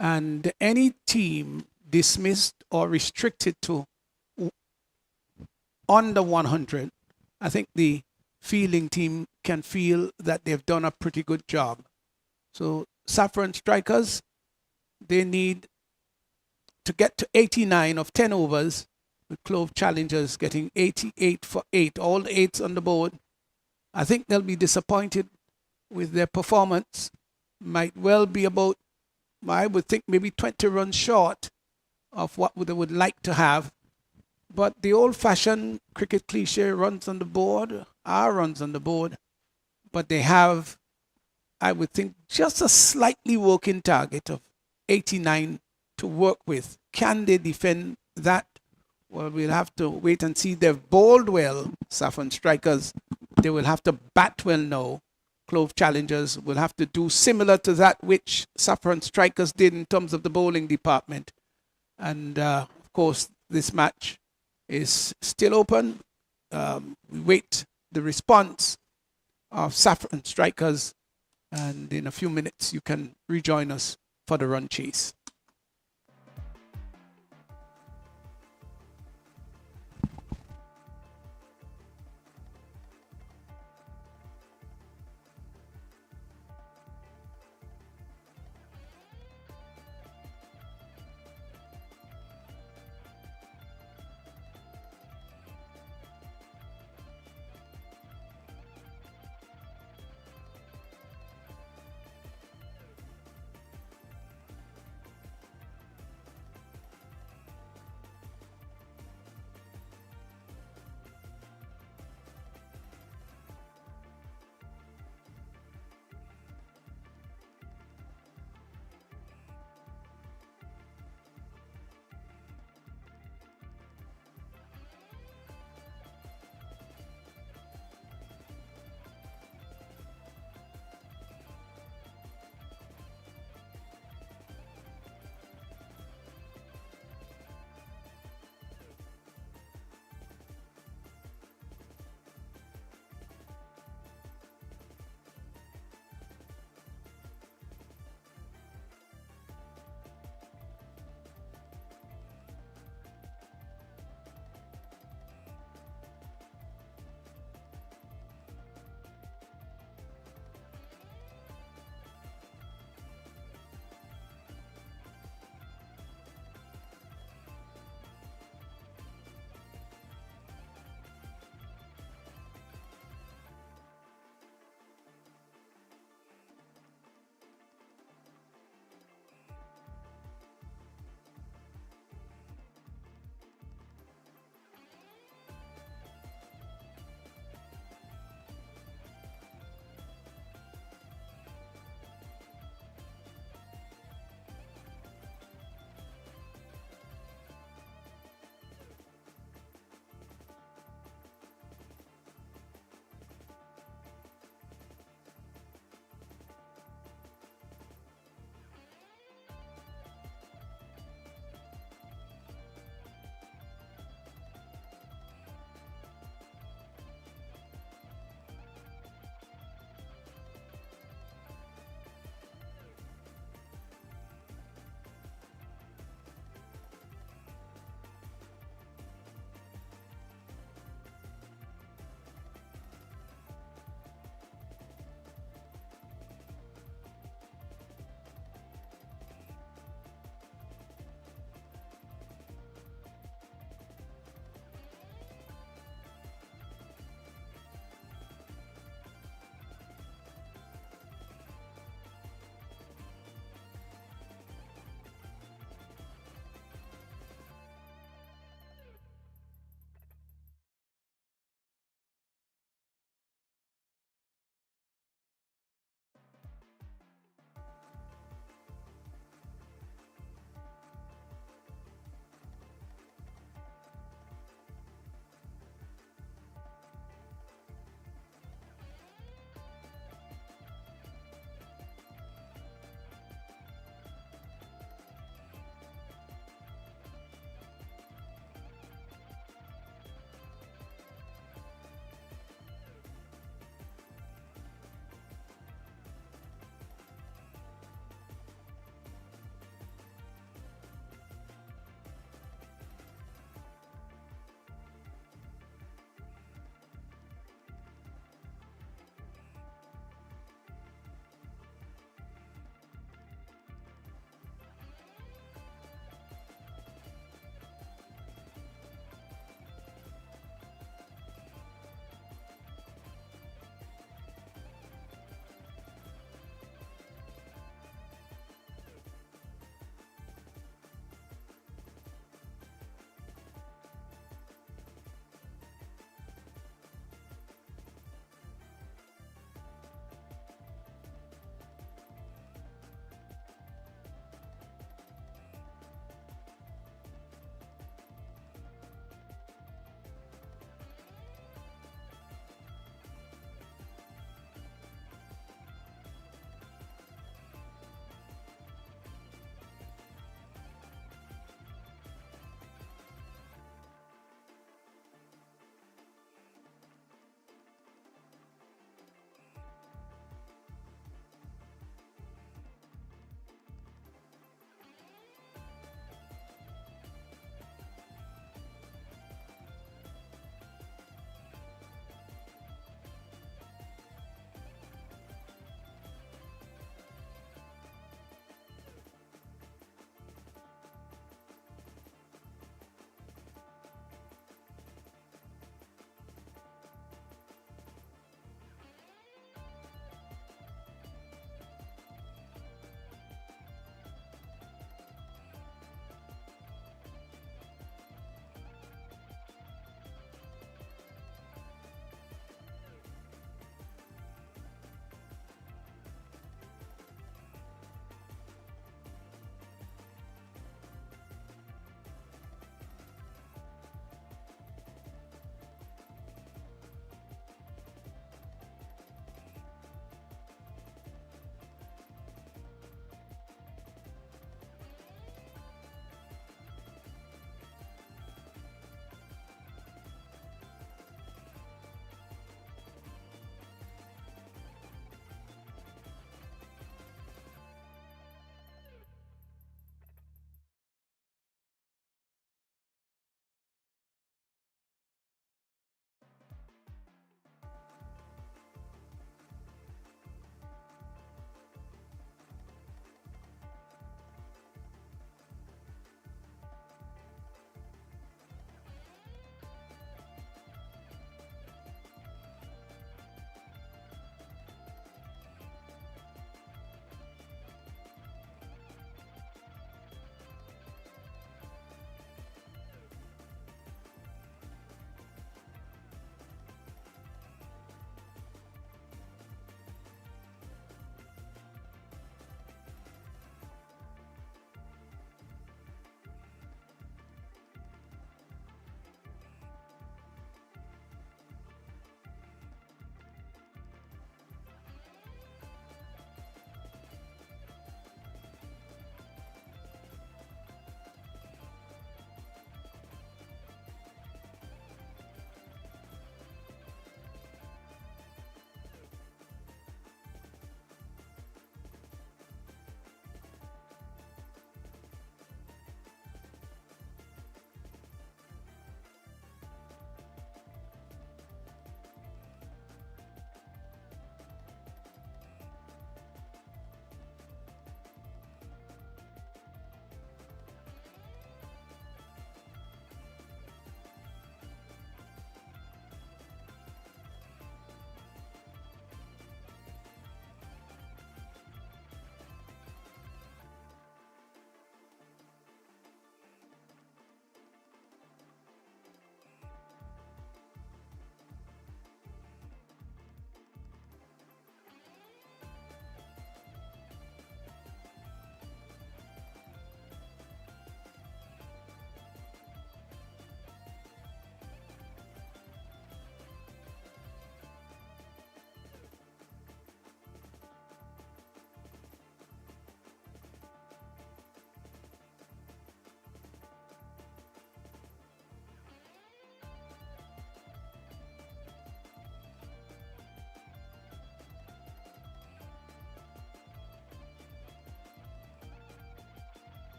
And any team dismissed or restricted to under 100, I think the fielding team can feel that they've done a pretty good job. So Saffron strikers, they need to get to 89 of 10 overs, with Clove Challengers getting 88 for 8, all 8s on the board. I think they'll be disappointed with their performance. Might well be about, I would think, maybe 20 runs short of what they would like to have. But the old-fashioned cricket cliche, runs on the board, are runs on the board. But they have, I would think, just a slightly working target of 89 to work with. Can they defend that? Well, we'll have to wait and see. They've bowled well, Saffron strikers. They will have to bat well now. Clove Challengers will have to do similar to that which Saffron strikers did in terms of the bowling department. And, of course, this match is still open. We wait the response of Saffron strikers. And in a few minutes, you can rejoin us for the run chase.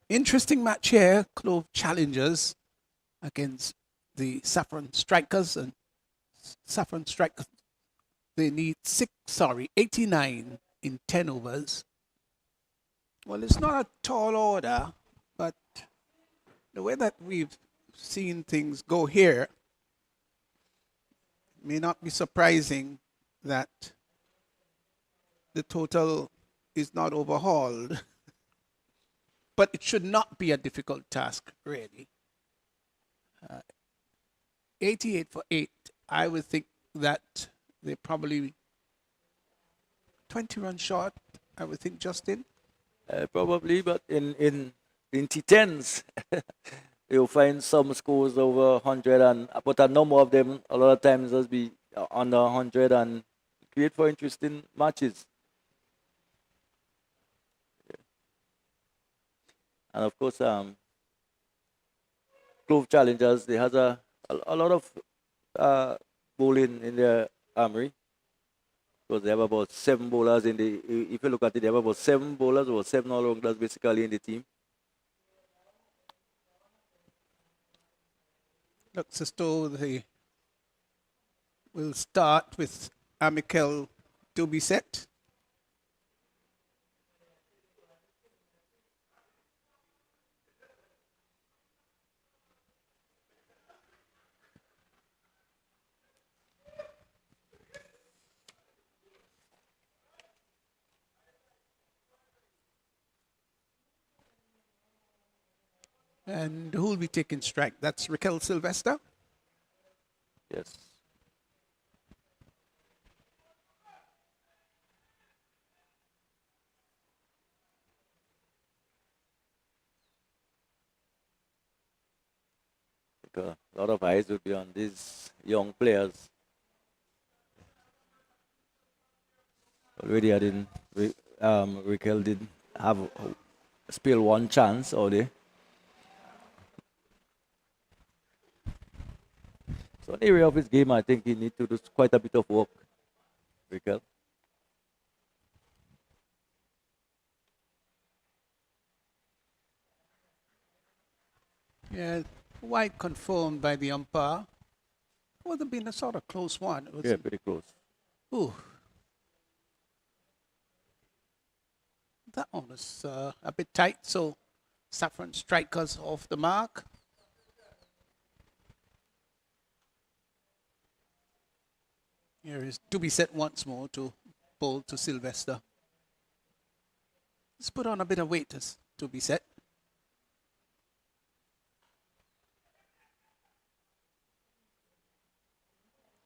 Interesting match here. Clove challengers against the Saffron Strikers, and Saffron Strikers, they need 89 in 10 overs. Well, it's not a tall order, but the way that we've seen things go here, it may not be surprising that the total is not overhauled. But it should not be a difficult task, really. 88 for 8, I would think that they're probably 20 runs short, I would think, Justin. Probably, but in T10s, you'll find some scores over 100, but a number of them a lot of times will be under 100 and create for interesting matches. And of course, Clove challengers, they has a lot of bowling in their armory. Because they have about 7 bowlers in the, if you look at it, they have about 7 bowlers or 7 all-rounders basically in the team. Looks as though they will start with Amikel to be set. And who will be taking strike? That's Raquel Sylvester. Yes. A lot of eyes will be on these young players. Already, Raquel did have spill one chance already. So an area of his game, I think he needs to do quite a bit of work, Raquel. Yeah, wide confirmed by the umpire. Would have been a sort of close one. Yeah, pretty close. Ooh. That one was a bit tight, so Saffron Strikers off the mark. Here is to be set once more to bowl to Sylvester. Let's put on a bit of weight to be set.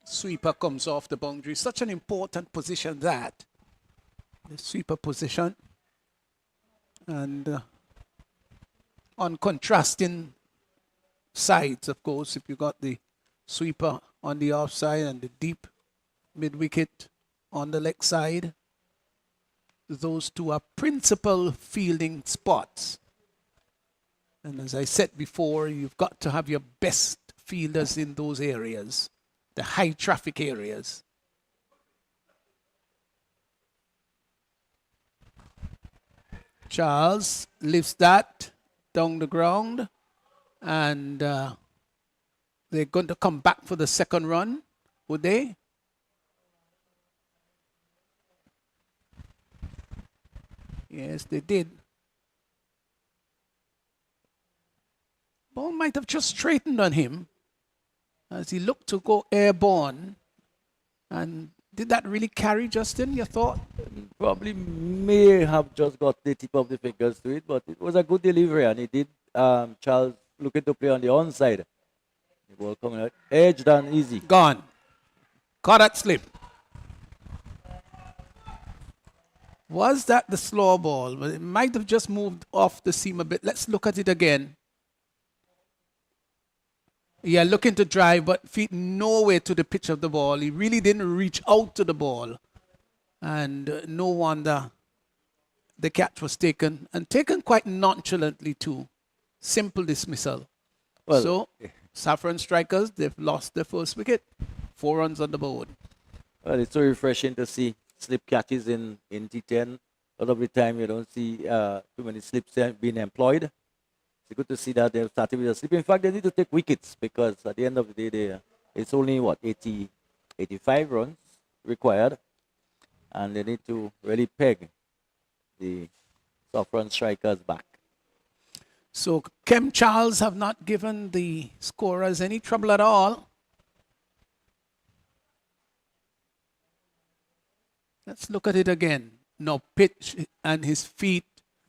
Sweeper comes off the boundary. Such an important position that. The sweeper position. And on contrasting sides, of course, if you got the sweeper on the offside and the deep mid-wicket on the leg side, those two are principal fielding spots. And as I said before, you've got to have your best fielders in those areas, the high traffic areas. Charles lifts that down the ground, and they're going to come back for the second run, would they? Yes, they did. Ball might have just straightened on him as he looked to go airborne. And did that really carry, Justin, your thought? Probably may have just got the tip of the fingers to it, but it was a good delivery, and he did. Charles looking to play on the onside. The ball coming out, edged and easy. Gone. Caught that slip. Was that the slow ball? Well, it might have just moved off the seam a bit. Let's look at it again. Yeah, looking to drive, but feet nowhere to the pitch of the ball. He really didn't reach out to the ball. And no wonder the catch was taken, and taken quite nonchalantly too. Simple dismissal. Well, so, Saffron Strikers, they've lost their first wicket. 4 runs on the board. Well, it's so refreshing to see slip catches in T10. A lot of the time you don't see too many slips being employed. it's good to see that they're starting with a sleep. In fact, they need to take wickets because at the end of the day, it's only what 80, 85 runs required, and they need to really peg the Saffron strikers back. So Kem Charles have not given the scorers any trouble at all. Let's look at it again. No pitch and his feet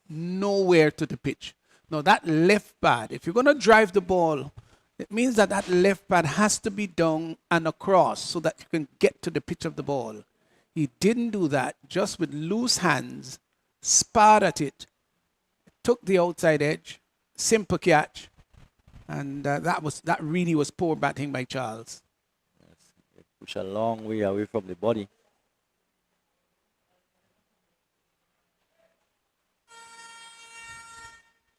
nowhere to the pitch. Now that left pad, if you're going to drive the ball, it means that that left pad has to be down and across so that you can get to the pitch of the ball. He didn't do that, just with loose hands, sparred at it, took the outside edge, simple catch, and that really was poor batting by Charles. Yes, they push a long way away from the body.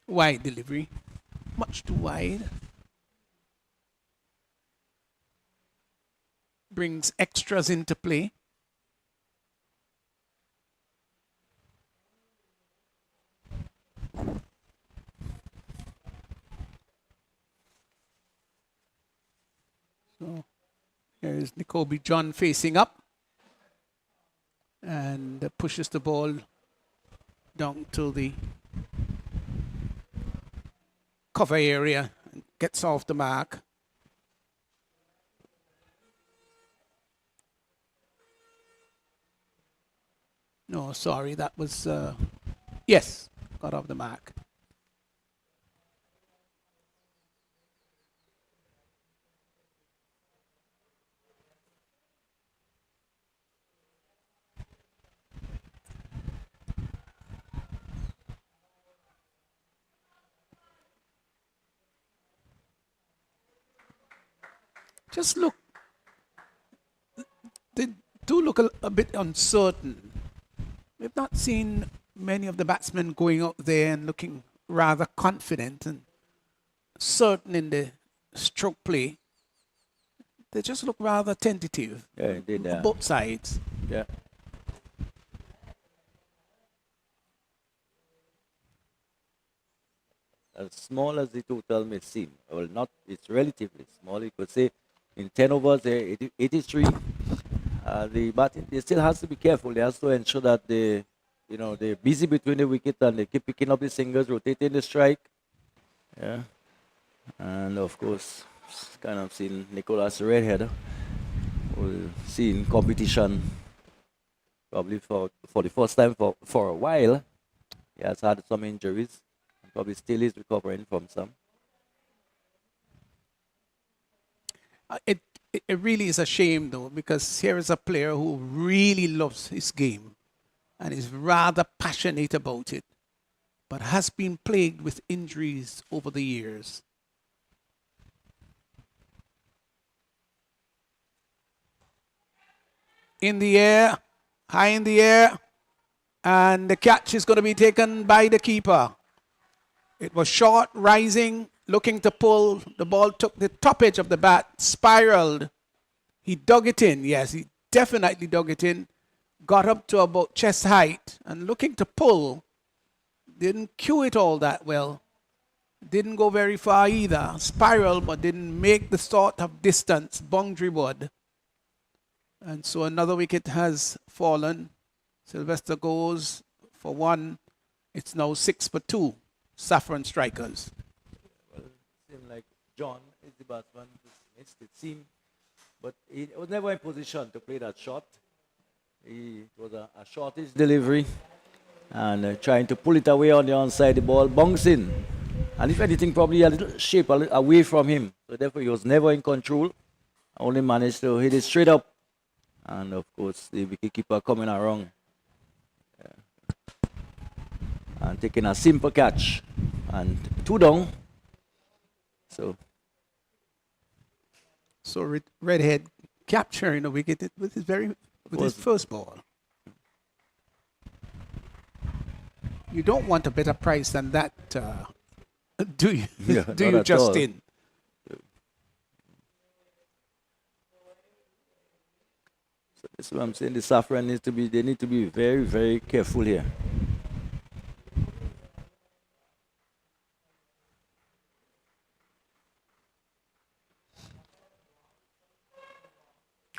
Wide delivery, much too wide. Brings extras into play. So here is Nicobe John facing up and pushes the ball down to the cover area and gets off the mark. No, sorry, that was, yes, got off the mark. Just look, they do look a bit uncertain. We've not seen many of the batsmen going out there and looking rather confident and certain in the stroke play. They just look rather tentative. Yeah, they did. On both sides. Yeah. As small as the total may seem, well, not, it's relatively small. You could say in 10 overs, 83. The batting, they still has to be careful. They have to ensure that they're busy between the wicket and they keep picking up the singles, rotating the strike. Yeah. And of course, kind of seen Nicholas Redhead. We'll see in competition probably for the first time for a while. He has had some injuries. Probably still is recovering from some. It really is a shame, though, because here is a player who really loves his game and is rather passionate about it, but has been plagued with injuries over the years. In the air, high in the air, and the catch is going to be taken by the keeper. It was short, rising, looking to pull. The ball took the top edge of the bat, spiraled. He dug it in. Yes, he definitely dug it in. Got up to about chest height and looking to pull. Didn't cue it all that well. Didn't go very far either. Spiraled, but didn't make the sort of distance boundary-ward. And so another wicket has fallen. Sylvester goes for one. It's now 6 for 2. Saffron strikers. Well, it seemed like John is the batsman who missed it. Seemed, but he was never in position to play that shot. It was a shortish delivery and trying to pull it away on the onside. The ball bouncing. And if anything, probably a little shape away from him. So therefore, he was never in control. Only managed to hit it straight up. And of course, the wicketkeeper coming around. And taking a simple catch and 2 down. So Redhead capturing a wicket with his first ball. You don't want a better price than that, do you? Yeah, do you, Justin? So that's what I'm saying. The Saffron they need to be very, very careful here.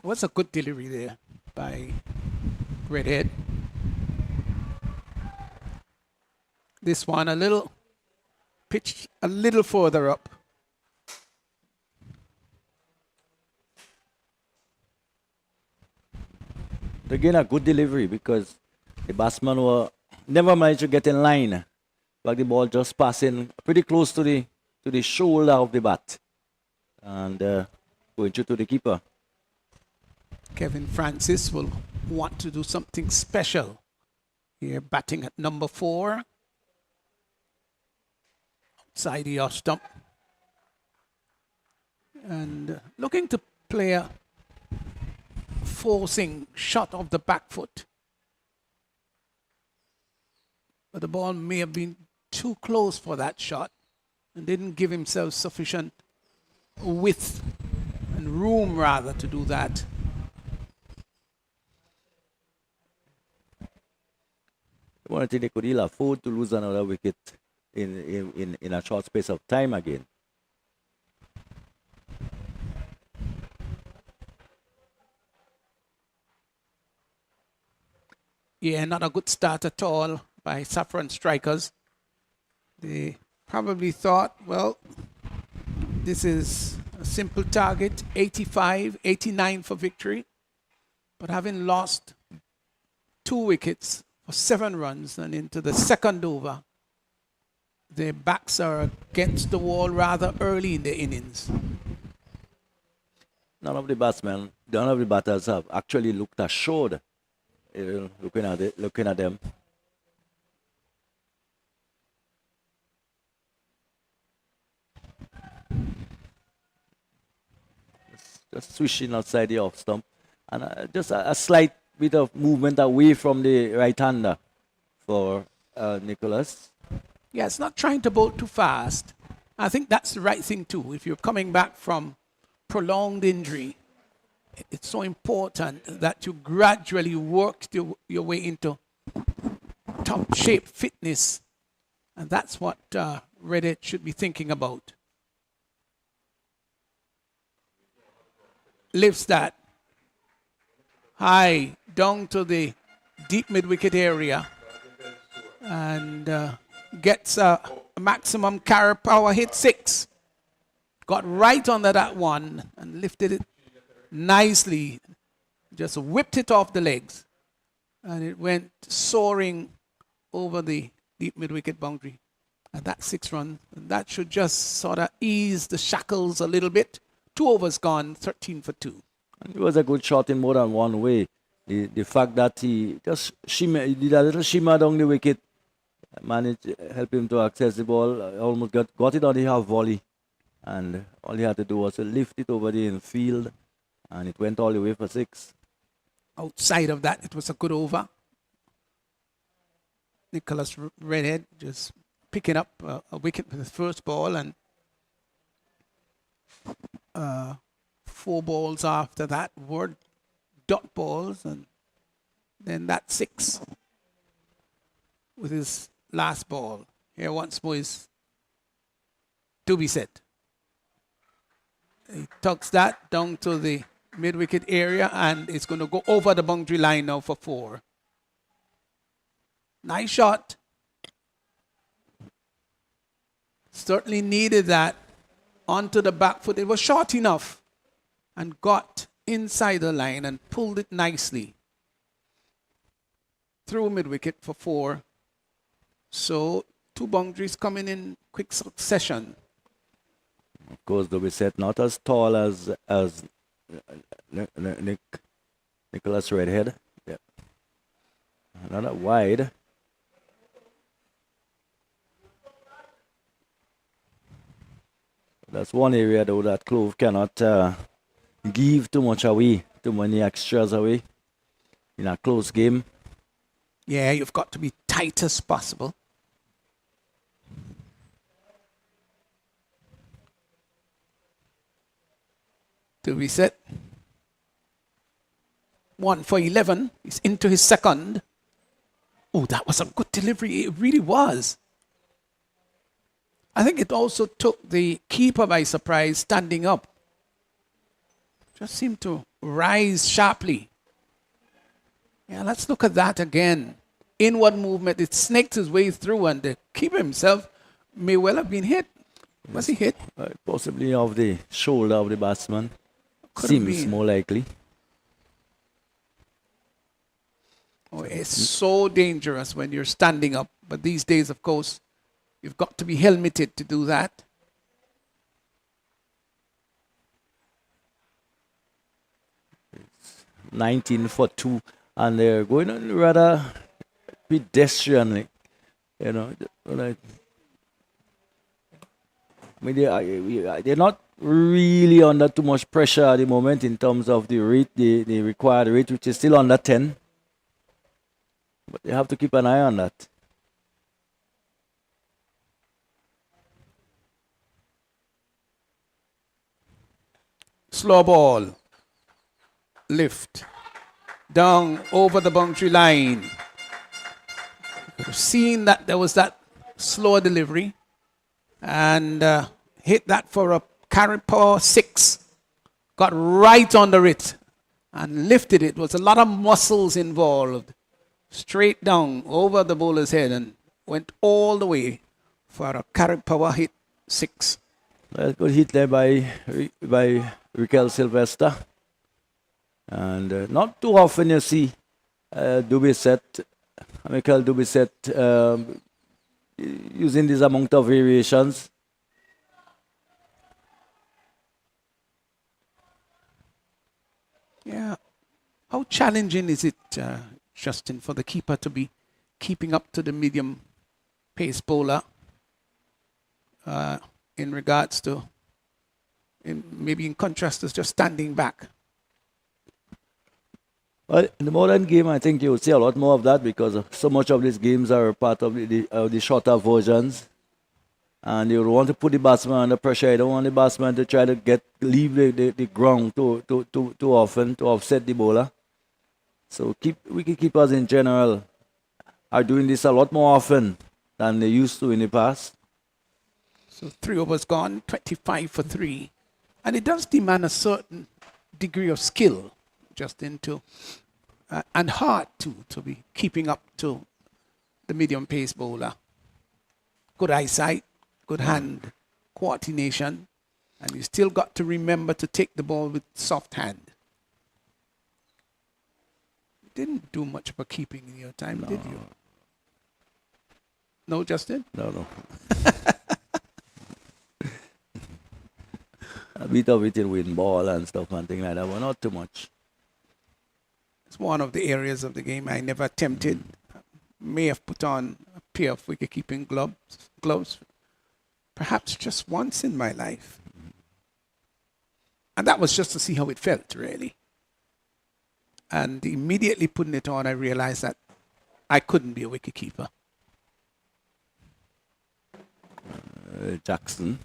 Was a good delivery there by Redhead. This one a little pitched a little further up. Again, a good delivery because the batsman were never managed to get in line, but the ball just passing pretty close to the shoulder of the bat and going through to the keeper. Kevin Francis will want to do something special here, batting at number 4. Outside the off stump. And looking to play a forcing shot of the back foot. But the ball may have been too close for that shot and didn't give himself sufficient width and room rather to do that. I think they could ill afford to lose another wicket in a short space of time again. Yeah, not a good start at all by Saffron strikers. They probably thought, well, this is a simple target, 85, 89 for victory. But having lost 2 wickets for 7 runs and into the second over, their backs are against the wall rather early in the innings. None of the batters have actually looked assured. Looking at them. Just swishing outside the off stump, and just a slight bit of movement away from the right-hander for Nicholas. Yeah, it's not trying to bowl too fast. I think that's the right thing too. If you're coming back from prolonged injury, it's so important that you gradually work your way into top shape fitness. And that's what Reddit should be thinking about. Lifts that high down to the deep mid-wicket area and gets a maximum carry power hit 6. Got right under that one and lifted it nicely, just whipped it off the legs, and it went soaring over the deep mid-wicket boundary. And that's 6 runs. And that should just sort of ease the shackles a little bit. 2 overs gone, 13 for 2. And it was a good shot in more than one way. The fact that he just did a little shimmer down the wicket, managed to help him to access the ball, almost got it on the half volley, and all he had to do was to lift it over the infield, and it went all the way for 6. Outside of that, it was a good over. Nicholas Redhead just picking up a wicket with his first ball, and 4 balls after that were dot balls, and then that 6 with his last ball. Here once more is to be set. He tucks that down to the mid-wicket area, and it's going to go over the boundary line now for 4. Nice shot. Certainly needed that onto the back foot. It was short enough and got inside the line and pulled it nicely through mid-wicket for 4. So 2 boundaries coming in quick succession. Of course, the wicket not as tall as Nicholas Redhead. Yeah. Another wide. That's one area though that Clove cannot give too much away, too many extras away in a close game. Yeah, you've got to be tight as possible. To be set. 1 for 11. He's into his second. Oh, that was a good delivery. It really was. I think it also took the keeper by surprise, standing up. just seemed to rise sharply. Yeah, let's look at that again. Inward movement, it snaked his way through, and the keeper himself may well have been hit. Was he hit? Possibly off the shoulder of the batsman. Could have Seems been. more likely. Oh, it's so dangerous when you're standing up. But these days, of course, you've got to be helmeted to do that. It's 19 for 2, and they're going on rather pedestrianly. You know, like, I mean, they're not really under too much pressure at the moment in terms of the rate, the required rate, which is still under 10. But they have to keep an eye on that. Slow ball. Lift. Down over the boundary line. Seeing that there was that slow delivery, and hit that for a carry power 6. Got right under it and lifted it. Was a lot of muscles involved. Straight down over the bowler's head and went all the way for a carry power hit 6. Well, good hit there by Raquel Sylvester. And not too often you see Michael Dubisset using this amount of variations. Yeah. How challenging is it, Justin, for the keeper to be keeping up to the medium pace bowler in regards to, maybe in contrast to just standing back? Well, in the modern game, I think you'll see a lot more of that because so much of these games are part of the shorter versions. And you want to put the batsman under pressure. You don't want the batsman to try to leave the ground too often to offset the bowler. So wicketkeepers in general are doing this a lot more often than they used to in the past. So 3 overs gone, 25 for 3. And it does demand a certain degree of skill, Justin, and heart too, to be keeping up to the medium pace bowler. Good eyesight, good hand coordination, and you still got to remember to take the ball with soft hand. Didn't do much for keeping in your time, did you? No, Justin? No. A bit of it in wind ball and stuff and things like that, but not too much. It's one of the areas of the game I never attempted. May have put on a pair of wicket-keeping gloves, perhaps just once in my life. And that was just to see how it felt, really. And immediately putting it on, I realized that I couldn't be a wicket-keeper. Jackson.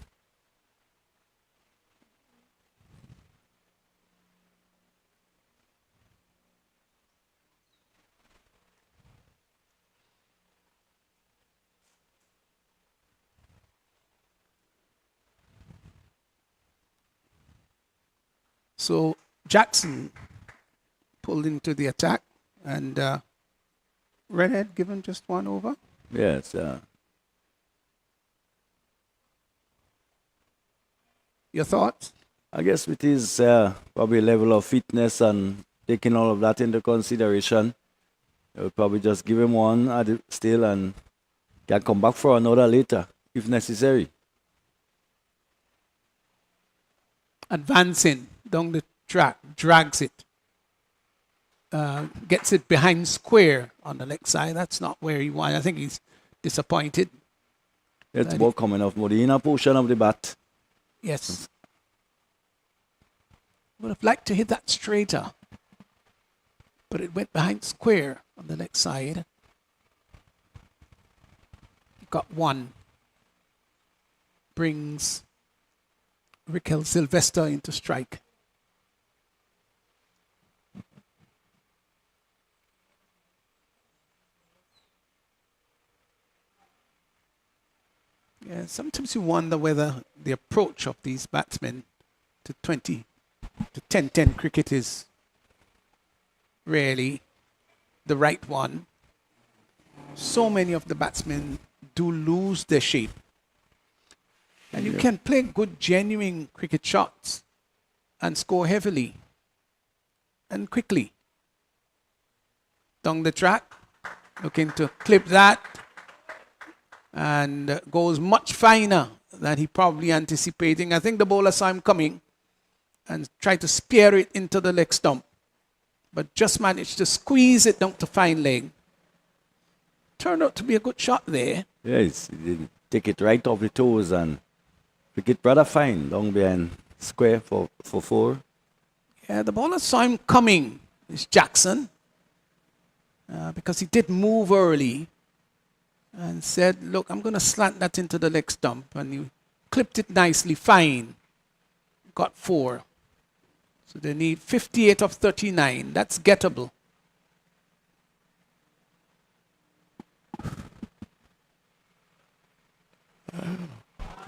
So Jackson pulled into the attack, and Redhead given just 1 over. Yes. Your thoughts? I guess with his probably level of fitness and taking all of that into consideration, I would probably just give him 1 still and can come back for another later if necessary. Advancing down the track, drags it, gets it behind square on the leg side. That's not where he wanted. I think he's disappointed. It's ball coming off more the inner portion of the bat. Yes. Would have liked to hit that straighter, but it went behind square on the leg side. Got 1. Brings Raquel Sylvester into strike. Yeah, sometimes you wonder whether the approach of these batsmen to 20 the 10-10 cricket is really the right one. So many of the batsmen do lose their shape. And you can play good, genuine cricket shots and score heavily and quickly. Down the track, looking to clip that, and goes much finer than he probably anticipating. I think the bowler saw him coming and tried to spear it into the leg stump, but just managed to squeeze it down to fine leg. Turned out to be a good shot there. Yes, he did take it right off the toes and pick it rather fine down behind square for 4. Yeah, the bowler saw him coming, it's Jackson, because he did move early and said, look, I'm going to slant that into the leg stump. And he clipped it nicely, fine. Got 4. So they need 58 of 39. That's gettable.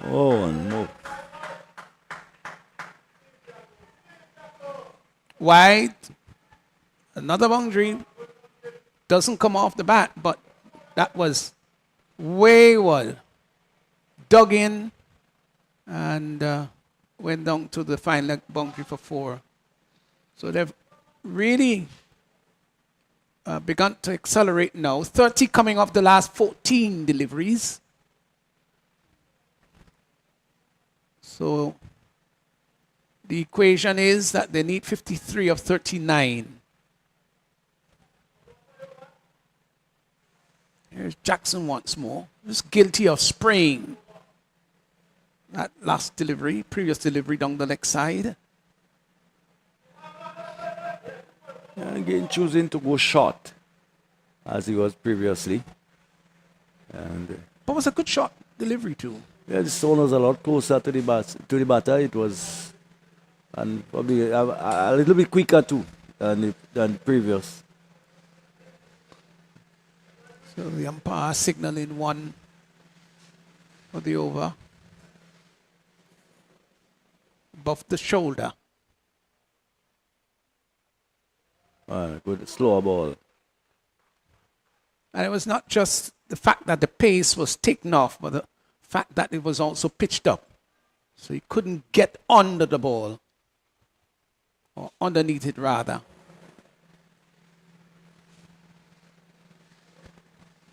Oh, and more. Wide. Another boundary. Doesn't come off the bat, but that was wayward. Dug in and went down to the fine leg boundary for 4. So they've really begun to accelerate now. 30 coming off the last 14 deliveries. So the equation is that they need 53 of 39. Here's Jackson once more. Just guilty of spraying that last delivery, previous delivery down the leg side. And again, choosing to go short as he was previously. And But it was a good shot delivery too. yeah, this one was a lot closer to the batter. It was, and probably a little bit quicker too than previous. So the umpire signaling 1 for the over. Above the shoulder. Good slower ball. And it was not just the fact that the pace was taken off, but the fact that it was also pitched up. So he couldn't get under the ball, or underneath it rather.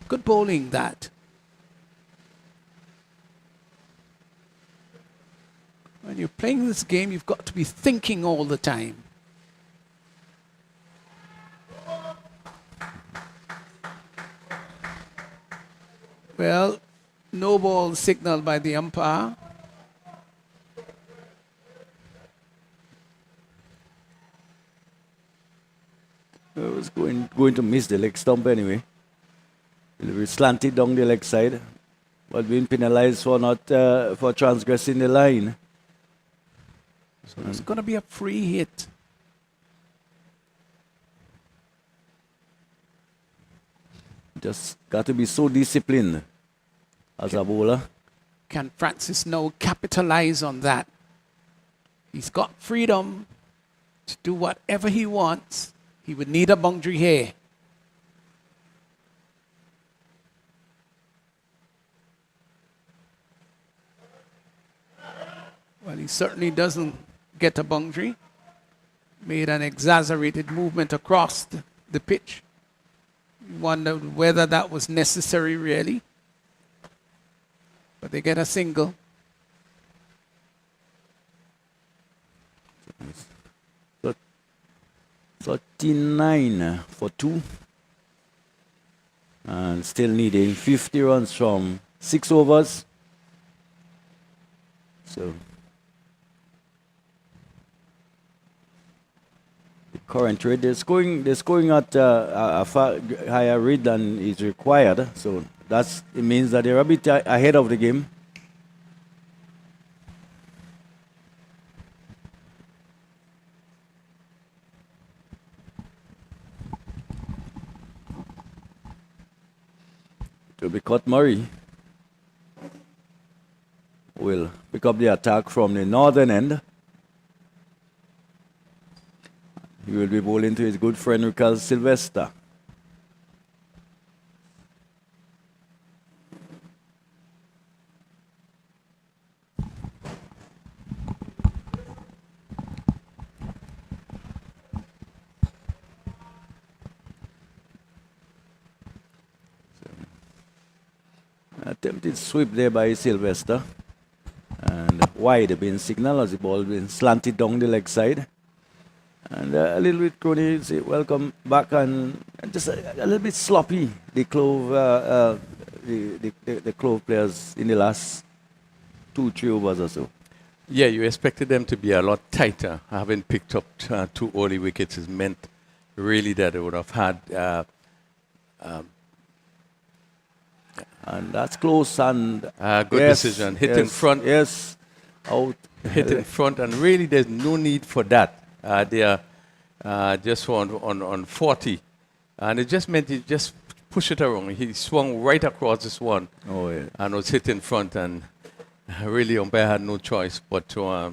Good bowling that. When you're playing this game, you've got to be thinking all the time. Well, no ball signaled by the umpire. It was going to miss the leg stump anyway. It was slanted down the leg side, but being penalized for not for transgressing the line. So it's going to be a free hit. Just got to be so disciplined as a bowler. Can Francis now capitalize on that? He's got freedom to do whatever he wants. He would need a boundary here. Well, he certainly doesn't get a boundary. Made an exaggerated movement across the pitch. Wondered whether that was necessary really. But they get a single. So 39 for 2. And still needing 50 runs from 6 overs. So the current rate, they're scoring at a far higher rate than is required. So it means that they're a bit ahead of the game. To be caught, Murray will pick up the attack from the northern end. He will be bowling to his good friend Rical Sylvester. Attempted sweep there by Sylvester. And wide been signal as the ball been slanted down the leg side. And a little bit crony, say welcome back, and just a little bit sloppy, the Clove, the Clove players in the last 2-3 overs or so. Yeah, you expected them to be a lot tighter. Having picked up 2 early wickets has meant really that they would have had. And that's close, and Good decision. Hit in front. Yes, out. Hit in front, and really there's no need for that. They are just on 40. And it just meant he just pushed it around. He swung right across this one. Oh, yeah. And was hit in front, and really umpire had no choice but to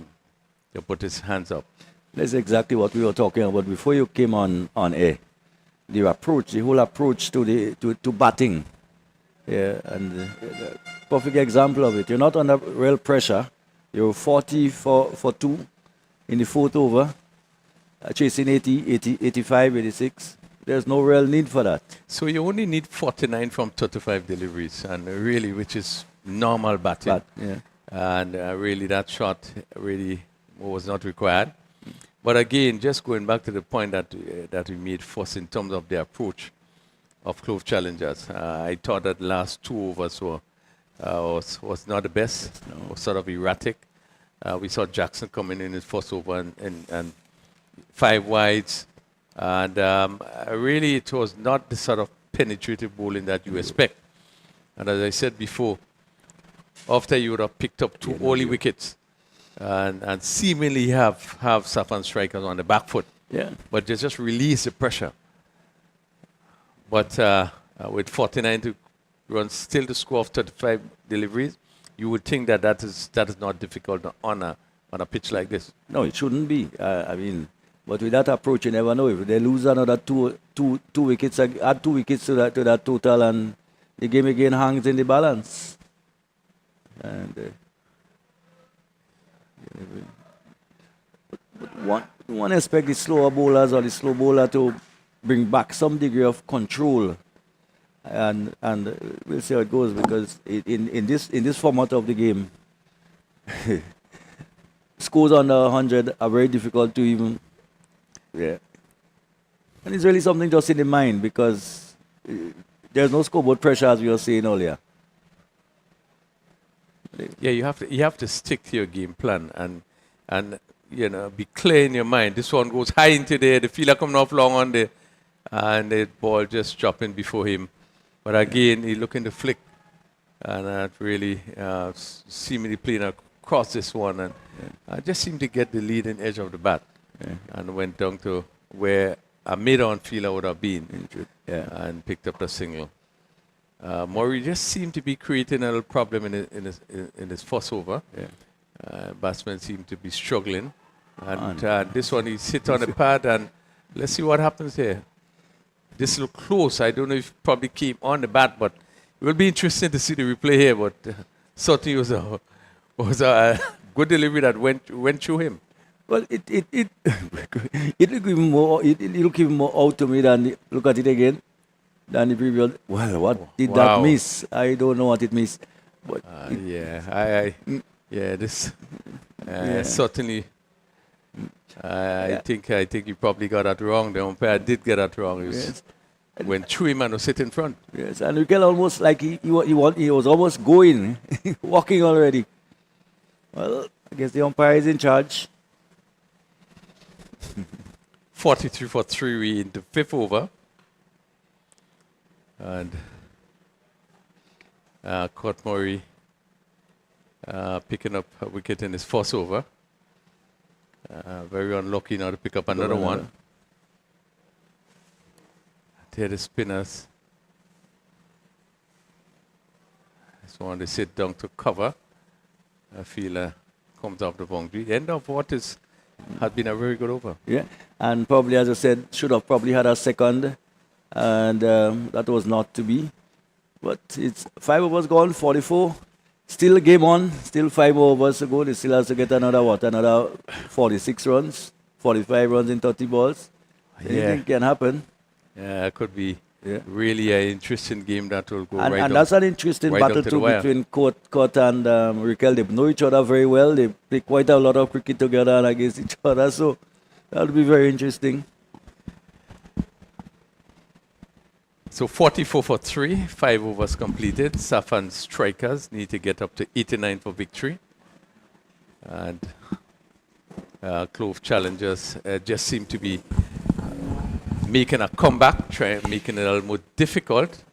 put his hands up. That's exactly what we were talking about before you came on air. The whole approach to batting. Yeah, and the perfect example of it. You're not under real pressure. You're 40 for 2 in the 4th over, chasing 80, 85, 86. There's no real need for that. So you only need 49 from 35 deliveries, and really, which is normal batting. Yeah. And really, that shot really was not required. But again, just going back to the point that we made first in terms of the approach of Clove challengers, I thought that last 2 overs was not the best. Was sort of erratic. We saw Jackson coming in his first over and 5 wides, and really it was not the sort of penetrative bowling that you expect. And as I said before, after you would have picked up 2 early wickets and seemingly have Saffron strikers on the back foot, but they just release the pressure. But with 49 to run still to score of 35 deliveries, you would think that is not difficult on a pitch like this. No, it shouldn't be. But with that approach, you never know. If they lose another two wickets, add 2 wickets to that total, and the game again hangs in the balance. And one expect the slower bowlers or the slow bowler to bring back some degree of control, and we'll see how it goes, because in this format of the game, scores under 100 are very difficult to even. Yeah, and it's really something just in the mind, because there's no scoreboard pressure, as we were saying earlier. Yeah, you have to stick to your game plan and be clear in your mind. This one goes high into there, the fielder coming off long on there, and the ball just dropping before him. But again, he looking to flick, and really seemingly playing across this one, and just seemed to get the leading edge of the bat, and went down to where a mid-on fielder would have been, and picked up the single. Murray just seemed to be creating a little problem in his first over. Batsman seemed to be struggling, and this one he sit on the pad, and let's see what happens here. This look close. I don't know if it probably came on the bat, but it will be interesting to see the replay here. But certainly was a good delivery that went through him. Well, it look even more out to me than look at it again than the previous. Well, what did that miss? I don't know what it missed. But certainly. I think you probably got that wrong. The umpire did get that wrong. Went through him and was sit in front. Yes, and we can almost like he was almost going, walking already. Well, I guess the umpire is in charge. 43 for 3 we into 5th over. And Court Murray picking up a wicket in his first over. Very unlucky now to pick up another one. Here the spinners. This one they sit down to cover. A fielder comes off the boundary. The end of what is Had been a very good over. Yeah, and probably, as I said, should have probably had a second, and that was not to be. But it's 5 overs gone, 44. Still a game on, still 5 overs to go. They still has to get another 46 runs, 45 runs in 30 balls. Anything can happen. Yeah, it could be Yeah. really an interesting game that will go And, right and down. that's an interesting right battle down to the too wire. between Court and Raquel. They know each other very well. They play quite a lot of cricket together and against each other. So that'll be very interesting. So 44 for 3, 5 overs completed. Saffron strikers need to get up to 89 for victory. And Clove challengers just seem to be making a comeback, making it a little more difficult.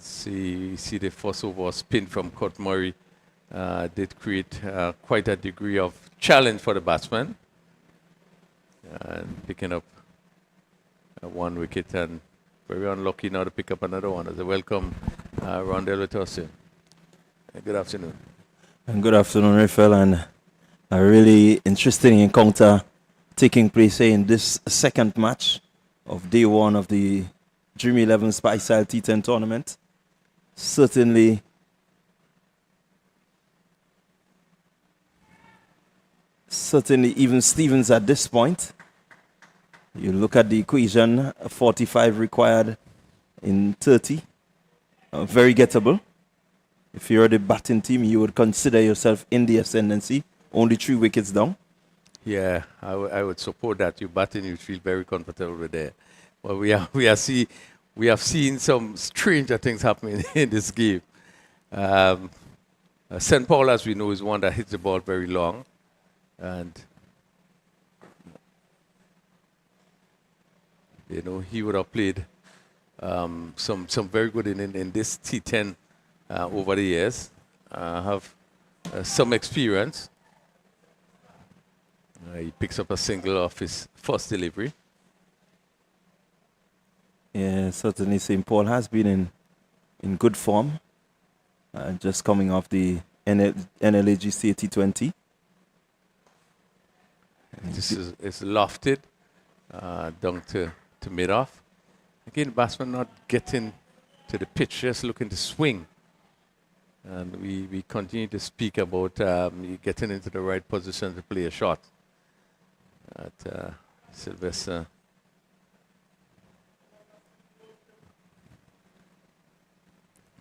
See the first over spin from Kurt Murray did create quite a degree of challenge for the batsman. And picking up 1 wicket and very unlucky now to pick up another one. As a welcome, Rondell with us. Good afternoon. And good afternoon, Raphael, and a really interesting encounter taking place here in this second match of day 1 of the Dream 11 Spiceisle T10 tournament. Certainly even Stevens at this point. You look at the equation, 45 required in 30. Very gettable. If you're the batting team, you would consider yourself in the ascendancy, only 3 wickets down. Yeah, I would support that. You batting, you feel very comfortable with there. But we have seen some stranger things happening in this game. St. Paul, as we know, is one that hits the ball very long, and he would have played some very good in this T10 over the years. Have some experience. He picks up a single off his first delivery. Yeah, certainly St. Paul has been in good form. Just coming off the NLAGC T20. This is lofted down to mid-off. Again, batsman not getting to the pitch, just looking to swing. And we continue to speak about getting into the right position to play a shot. At Sylvester.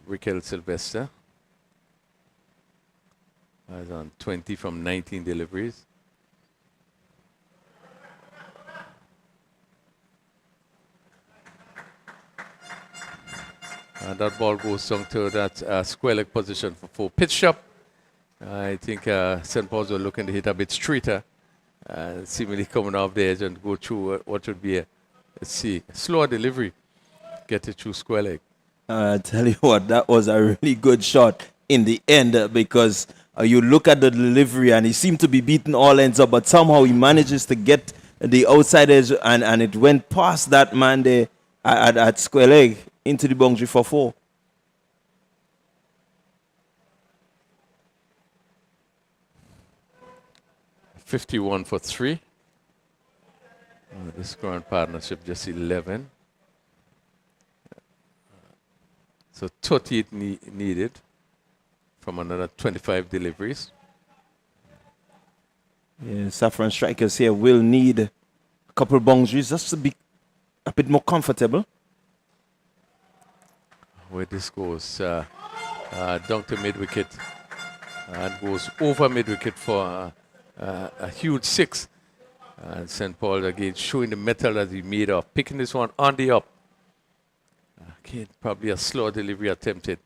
Raquel Sylvester is on 20 from 19 deliveries. And that ball goes down to that square leg position for 4. Pitch up. I think St. Paul's were looking to hit a bit straighter. Seemingly coming off the edge and go through what would be a slower delivery. Get it through square leg. I tell you what, that was a really good shot in the end because you look at the delivery and he seemed to be beating all ends up, but somehow he manages to get the outside edge and it went past that man there at square leg into the boundary for 4. $51 for 3. This current partnership just 11. So 38 needed from another 25 deliveries. Yeah, Saffron strikers here will need a couple boundaries just to be a bit more comfortable. Where this goes down to mid-wicket and goes over mid-wicket for a huge 6. And St. Paul again showing the metal that he made of picking this one on the up. Again, probably a slow delivery attempted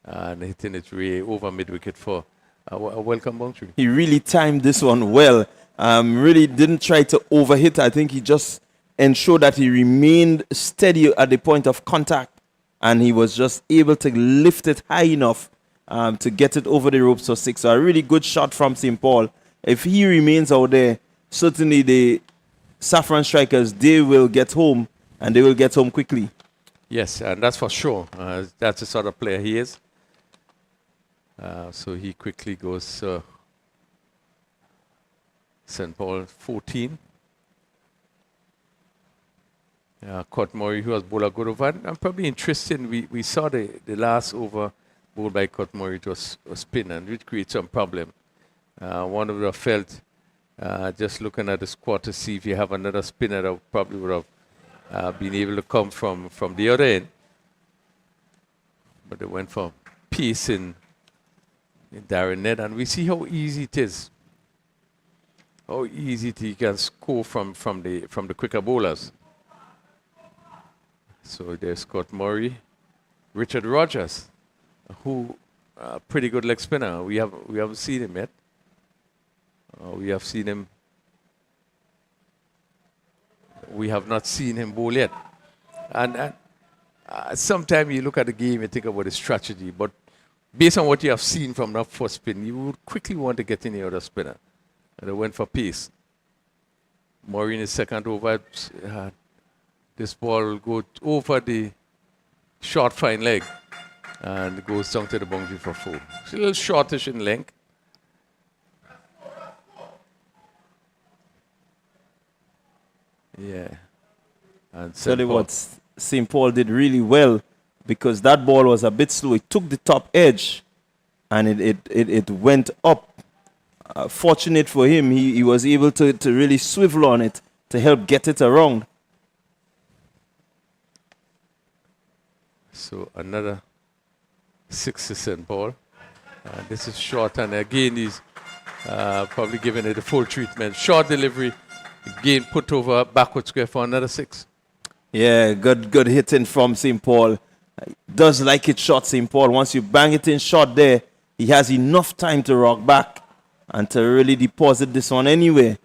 and hitting it way over mid-wicket for a welcome boundary. He really timed this one well. Really didn't try to overhit. I think he just ensured that he remained steady at the point of contact and he was just able to lift it high enough to get it over the ropes for 6. So a really good shot from St. Paul. If he remains out there, certainly the Saffron strikers, they will get home and they will get home quickly. Yes, and that's for sure. That's the sort of player he is. So he quickly goes St. Paul 14. Caught Murray, who has bowled a good over. And probably interesting, we saw the last over bowled by Caught Murray. It was a spin, and it created some problem. One of them felt, just looking at the squad to see if you have another spinner that probably would have been able to come from the other end. But they went for pace in Darren Ned, and we see how easy it is. How easy you can score from the quicker bowlers. So there's Scott Murray, Richard Rogers, who pretty good leg spinner. We haven't seen him yet. We have seen him. We have not seen him bowl yet. And sometimes you look at the game and think about the strategy, but based on what you have seen from that first spin, you would quickly want to get in the other spinner. And they went for pace. Murray in his second over. This ball will go over the short fine leg and goes down to the boundary for 4. It's a little shortish in length. Yeah. And Tell you what, St. Paul did really well because that ball was a bit slow. It took the top edge and it went up. Fortunate for him, he was able to really swivel on it to help get it around. So another 6 to St. Paul. This is short, and again he's probably giving it the full treatment. Short delivery, again put over backward square for another 6. Yeah, good hitting from St. Paul. Does like it short, St. Paul. Once you bang it in short there, he has enough time to rock back and to really deposit this one anyway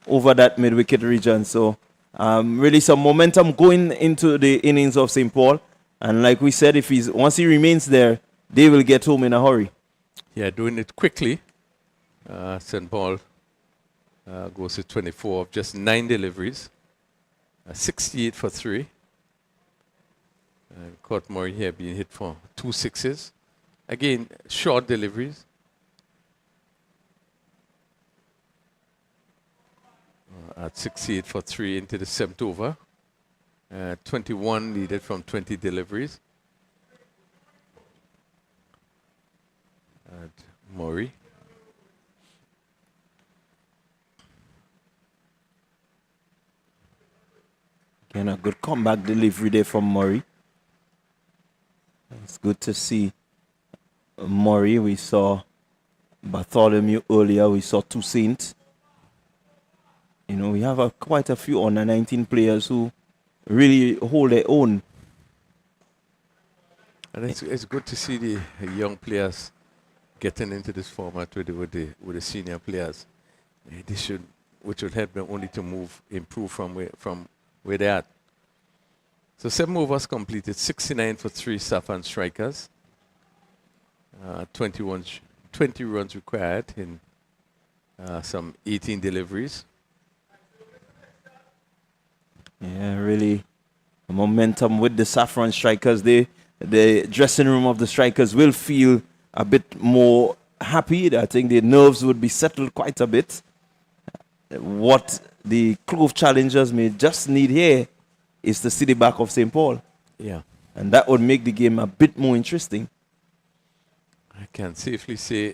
over that mid-wicket region. So really some momentum going into the innings of St. Paul. And like we said, once he remains there, they will get home in a hurry. Yeah, doing it quickly. St. Paul goes to 24 of just 9 deliveries. 68 for 3. And Caught Murray here being hit for 2 sixes. Again, short deliveries. At 68 for 3 into the 7th over. 21 needed from 20 deliveries. And Murray. Again, a good comeback delivery there from Murray. It's good to see Murray. We saw Bartholomew earlier. We saw Toussaint. You know, we have quite a few under 19 players who really hold their own. And it's good to see the young players getting into this format with the senior players. Which would help them only to improve from where they're at. So 7 overs completed, 69 for 3 Saffron strikers. 20 runs required in some 18 deliveries. Yeah, really momentum with the Saffron strikers. The dressing room of the strikers will feel a bit more happy. I think the nerves would be settled quite a bit. What the Clove challengers may just need here is to see the back of St. Paul. Yeah. And that would make the game a bit more interesting. I can safely say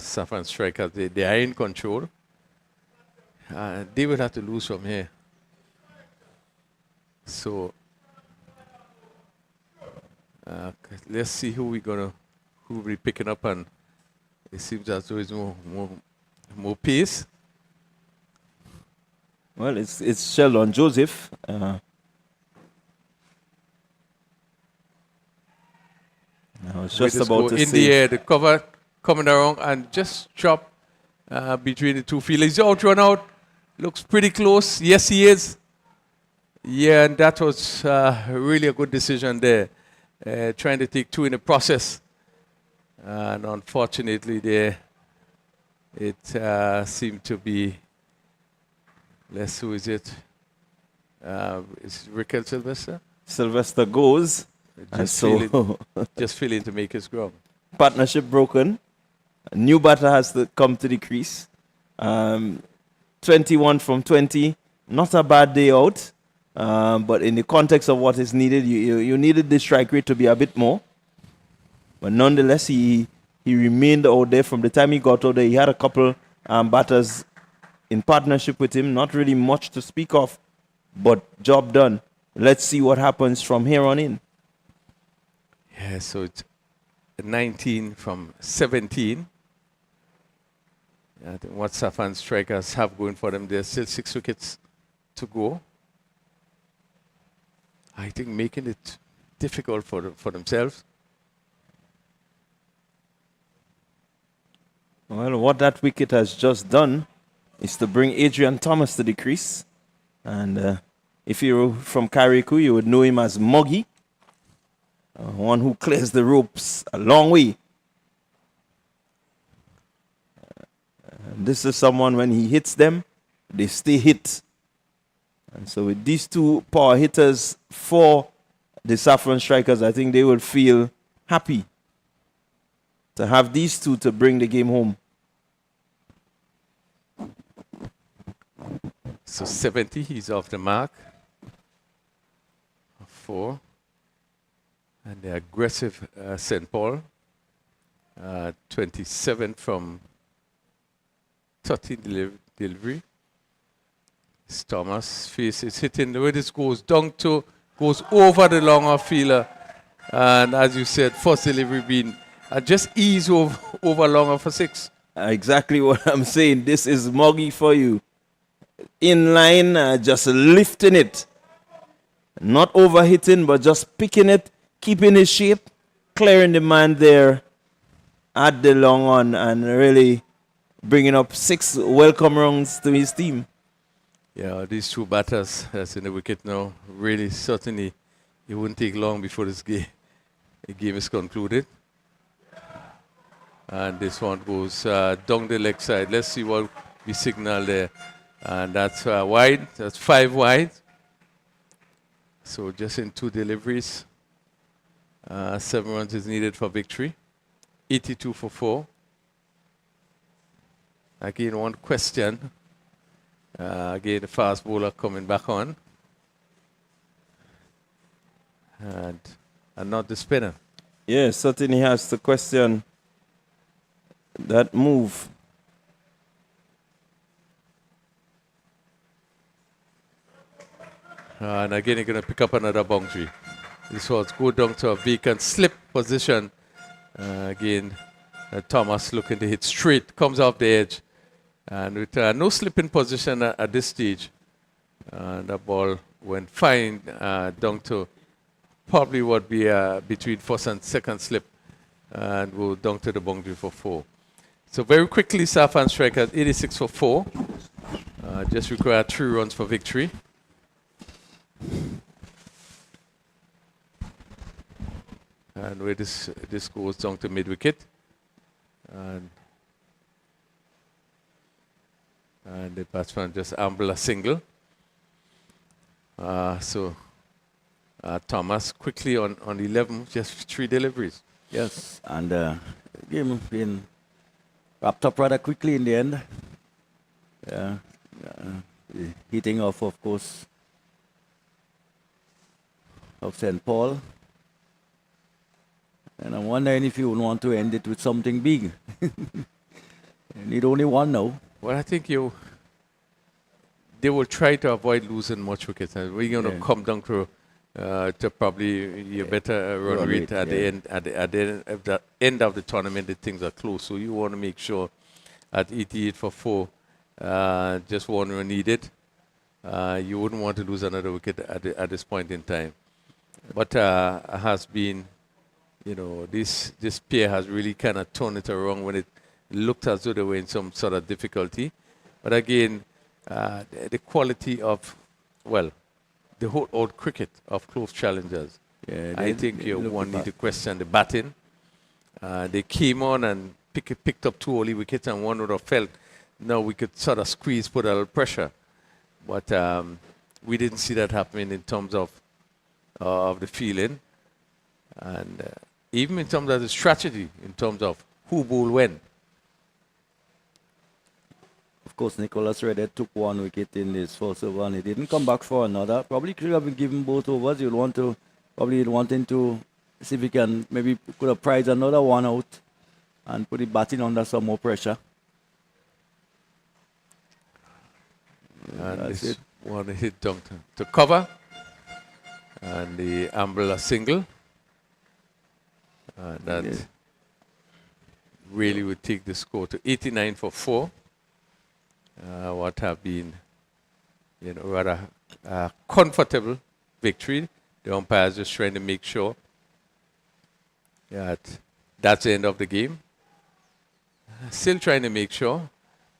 Saffron strikers, they are in control. They would have to lose from here. So let's see who will be picking up, and it seems as though it's more pace. Well, it's Sheldon Joseph. I was just about to in say. the air, the cover coming around and just drop between the two fielders. He's out, run out. Looks pretty close. Yes, he is. Yeah, and that was really a good decision there. Trying to take 2 in the process. And unfortunately there, it seemed to be, who is it? Is Rickard Sylvester? Sylvester goes. And so just failing to make his ground. Partnership broken. A new batter has to come to the crease. 21 from 20. Not a bad day out. But in the context of what is needed, you needed the strike rate to be a bit more. But nonetheless, he remained out there. From the time he got out there, he had a couple batters in partnership with him. Not really much to speak of, but job done. Let's see what happens from here on in. Yeah, so it's 19 from 17. I think what Saffron strikers have going for them, there's still 6 wickets to go. I think making it difficult for themselves. Well, what that wicket has just done is to bring Adrian Thomas to the crease. And if you're from Carriacou, you would know him as Muggy, one who clears the ropes a long way. This is someone, when he hits them, they stay hit. And so with these two power hitters for the Saffron strikers, I think they will feel happy to have these two to bring the game home. So 70, he's off the mark. 4. And the aggressive St. Paul. 27 from 13 delivery. Thomas face is hitting the way this goes down to, goes over the long off fielder. And as you said, first delivery being just ease over long off for 6. Exactly what I'm saying. This is Muggy for you. In line, just lifting it. Not overhitting, but just picking it, keeping his shape, clearing the man there at the long on, and really bringing up 6 welcome runs to his team. Yeah, these 2 batters that's in the wicket now, really, certainly, it wouldn't take long before the game is concluded. And this one goes down the leg side. Let's see what we signal there. And that's wide. That's 5 wide. So just in 2 deliveries. 7 runs is needed for victory. 82 for 4. Again, one question. Again, the fast bowler coming back on. And not the spinner. Yes, certainly has to question that move. And again, you're going to pick up another boundary. This was go down to a vacant slip position. Again, Thomas looking to hit straight, comes off the edge. And with no slipping position at this stage, the ball went fine down to probably what be between first and second slip, and go down to the boundary for 4. So very quickly, Saffron strikers 86 for 4. Just require 3 runs for victory. And where this goes down to mid wicket, and the batsman just amble a single. So Thomas quickly on 11, just 3 deliveries. Yes, and game been wrapped up rather quickly in the end. Hitting off, of course, of St. Paul. And I'm wondering if you would want to end it with something big. You need only 1 now. Well, I think they will try to avoid losing much wickets. We're going to come down to probably your better run rate at the end of the tournament. The things are close, so you want to make sure at 88 for 4, just 1 run needed. You wouldn't want to lose another wicket at this point in time. But has been, this pair has really kind of turned it around when it looked as though they were in some sort of difficulty. But again, the quality of, the whole old cricket of Clove challengers. Yeah, I think one need to question the batting. They came on and picked up 2 early wickets, and one would have felt, now we could sort of squeeze, put a little pressure. But we didn't see that happening in terms of the feeling. And even in terms of the strategy, in terms of who bowl when. course, Nicholas Redder took one wicket in his first over and he didn't come back for another. Probably could have been given both overs. You'd wanting to see if he can maybe could have prized another one out and put it batting under some more pressure. And That's this it. one hit down to cover. And the umbrella single. And that Yeah. really would take the score to 89 for 4. What have been, rather comfortable victory. The umpires just trying to make sure that that's the end of the game. Still trying to make sure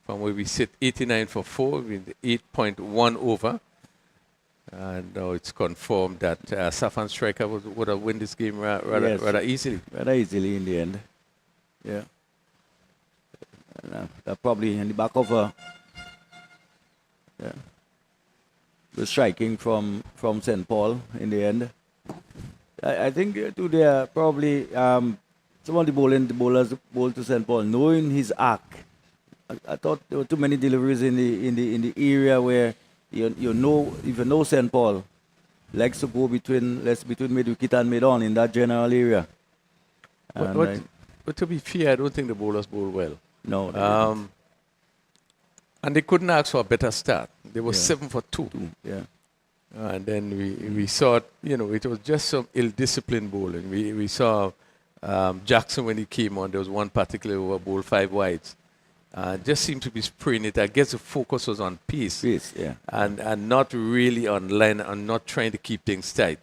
from where we sit 89 for 4 with 8.1 over. And now it's confirmed that Saffron striker would have won this game rather easily. Rather easily in the end. Yeah. And, that probably in the back of the striking from St. Paul in the end. I think today probably some of the bowlers bowled to St. Paul knowing his arc. I thought there were too many deliveries in the area where you know St. Paul likes to go between mid wicket and mid on in that general area. But to be fair, I don't think the bowlers bowled well. No. They didn't. And they couldn't ask for a better start. They were 7 for 2. Yeah. And then we saw, it was just some ill-disciplined bowling. We saw Jackson when he came on, there was one particular over bowled 5 wides. Just seemed to be spraying it. I guess the focus was on pace. Yeah. And not really on line and not trying to keep things tight.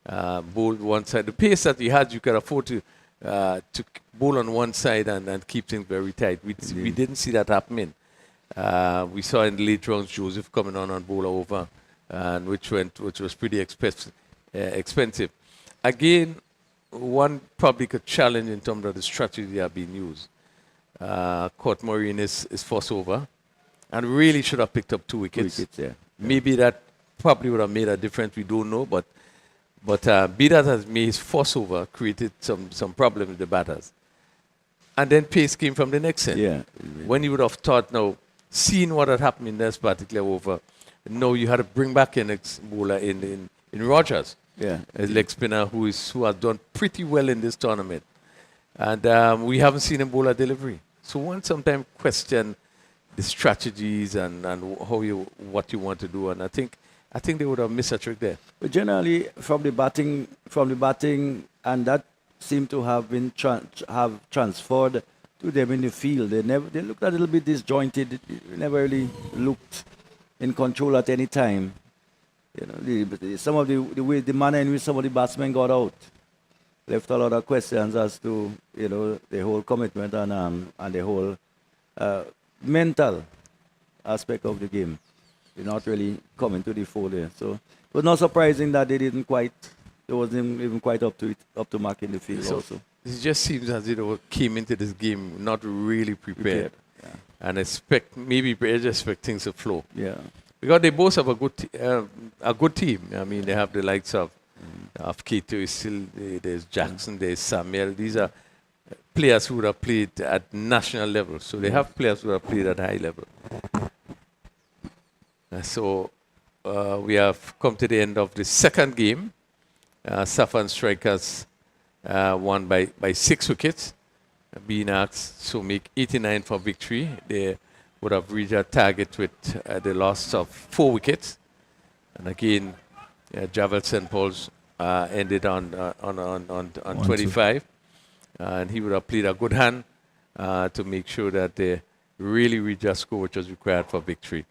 Bowled one side. The pace that he had, you could afford to bowl on one side and keep things very tight. We didn't see that happening. We saw in the late rounds Joseph coming on bowler over, and which was pretty expensive. Again, one probably could challenge in terms of the strategy that being used. Caught Maureen is first over, and really should have picked up 2 wickets. Maybe that probably would have made a difference. We don't know, but be that as may, his first over created some problems with the batters. And then pace came from the next end. Yeah. When you would have thought, now, seeing what had happened in this particular over, no, you had to bring back your next bowler in Rogers. Yeah. A leg spinner who has done pretty well in this tournament. And we haven't seen him bowl a delivery. So one sometimes question the strategies and what you want to do. And I think they would have missed a trick there. But generally, from the batting, and that seemed to have been transferred to them in the field. They looked a little bit disjointed. They never really looked in control at any time. Some of the manner in which some of the batsmen got out left a lot of questions as to the whole commitment and the whole mental aspect of the game. They're not really coming to the fore there. So it was not surprising that they wasn't even quite up to mark in the field also. It just seems as if they came into this game not really prepared. Yeah. And expect things to flow. Yeah. Because they both have a good team. I mean, they have the likes of Keto, there's Jackson, there's Samuel. These are players who would have played at national level. So they have players who have played at high level. So we have come to the end of the second game. Saffron Strikers won by 6 wickets. Being asked to make 89 for victory. They would have reached a target with the loss of 4 wickets. And again, Javel St. Paul's ended on 25. And he would have played a good hand to make sure that they really reached a score which was required for victory.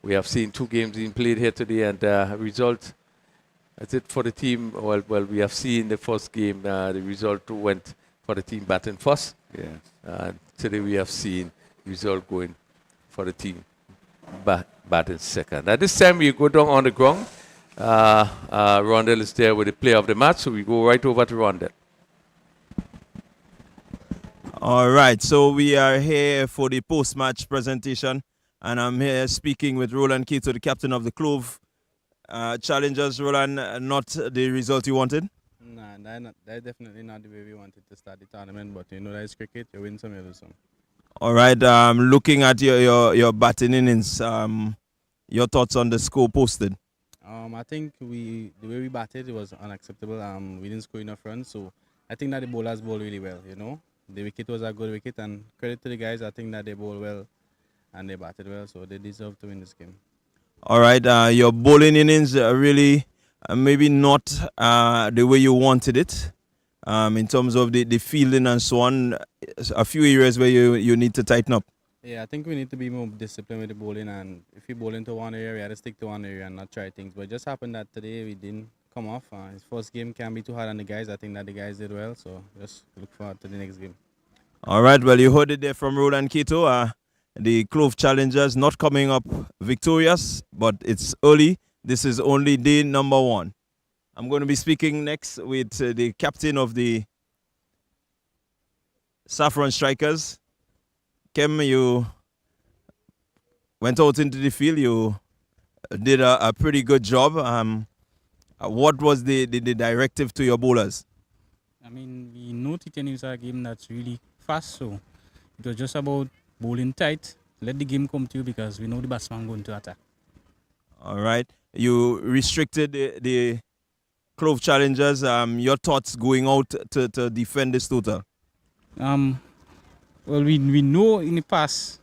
We have seen 2 games being played here today, and result, that's it for the team. Well, we have seen the first game, the result went for the team batting first. Yes. Today we have seen result going for the team batting second. At this time, we go down on the ground. Rondell is there with the player of the match, so we go right over to Rondell. All right, so we are here for the post-match presentation, and I'm here speaking with Roland Keto, the captain of the Clove. Challengers, Roland, not the result you wanted? Nah, that's definitely not the way we wanted to start the tournament, but that is cricket, you win some, you lose some. All right. Looking at your batting innings, your thoughts on the score posted? I think the way we batted it was unacceptable. We didn't score enough runs, so I think that the bowlers bowled really well. You know, the wicket was a good wicket, and credit to the guys. I think that they bowled well and they batted well, so they deserve to win this game. All right. Your bowling innings are really maybe not the way you wanted it. In terms of the fielding and so on, a few areas where you need to tighten up. Yeah, I think we need to be more disciplined with the bowling, and if we bowl into one area, we have to stick to one area and not try things. But it just happened that today we didn't come off. His first game can't be too hard on the guys. I think that the guys did well, so just look forward to the next game. All right, well, you heard it there from Roland Keto. The Clove Challengers not coming up victorious, but it's early. This is only day number 1. I'm going to be speaking next with the captain of the Saffron Strikers. Kem, you went out into the field. You did a pretty good job. What was the directive to your bowlers? I mean, we know T10 is a game that's really fast, so it was just about bowling tight, let the game come to you because we know the batsman going to attack. All right. You restricted the Clove Challengers. Your thoughts going out to defend this total? Well, we know in the past,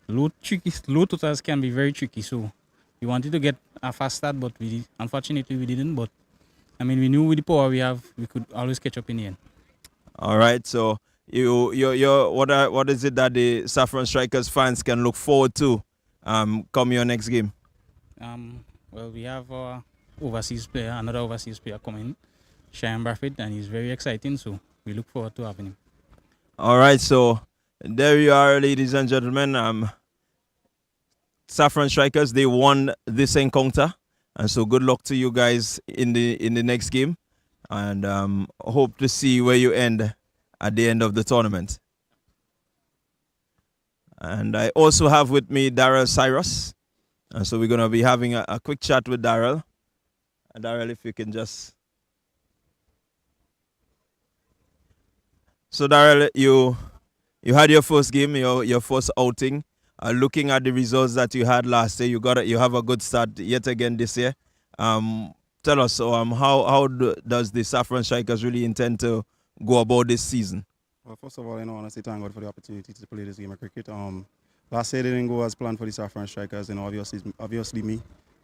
low totals can be very tricky, so we wanted to get a fast start, but unfortunately we didn't. But I mean, we knew with the power we have, we could always catch up in the end. All right, so what is it that the Saffron Strikers fans can look forward to come your next game? Well, we have another overseas player coming, Cheyenne Braffett, and he's very exciting, so we look forward to having him. All right, so there you are, ladies and gentlemen. Saffron Strikers, they won this encounter, and so good luck to you guys in the next game, and hope to see where you end at the end of the tournament. And I also have with me Daryl Cyrus, and so we're going to be having a quick chat with Daryl. Daryl, if you can just... So Daryl, you had your first game, your first outing. Looking at the results that you had last year, you have a good start yet again this year. Tell us, how does the Saffron Strikers really intend to go about this season? Well, first of all, I want to say thank God for the opportunity to play this game of cricket. Last year didn't go as planned for the Saffron Strikers. Obviously me,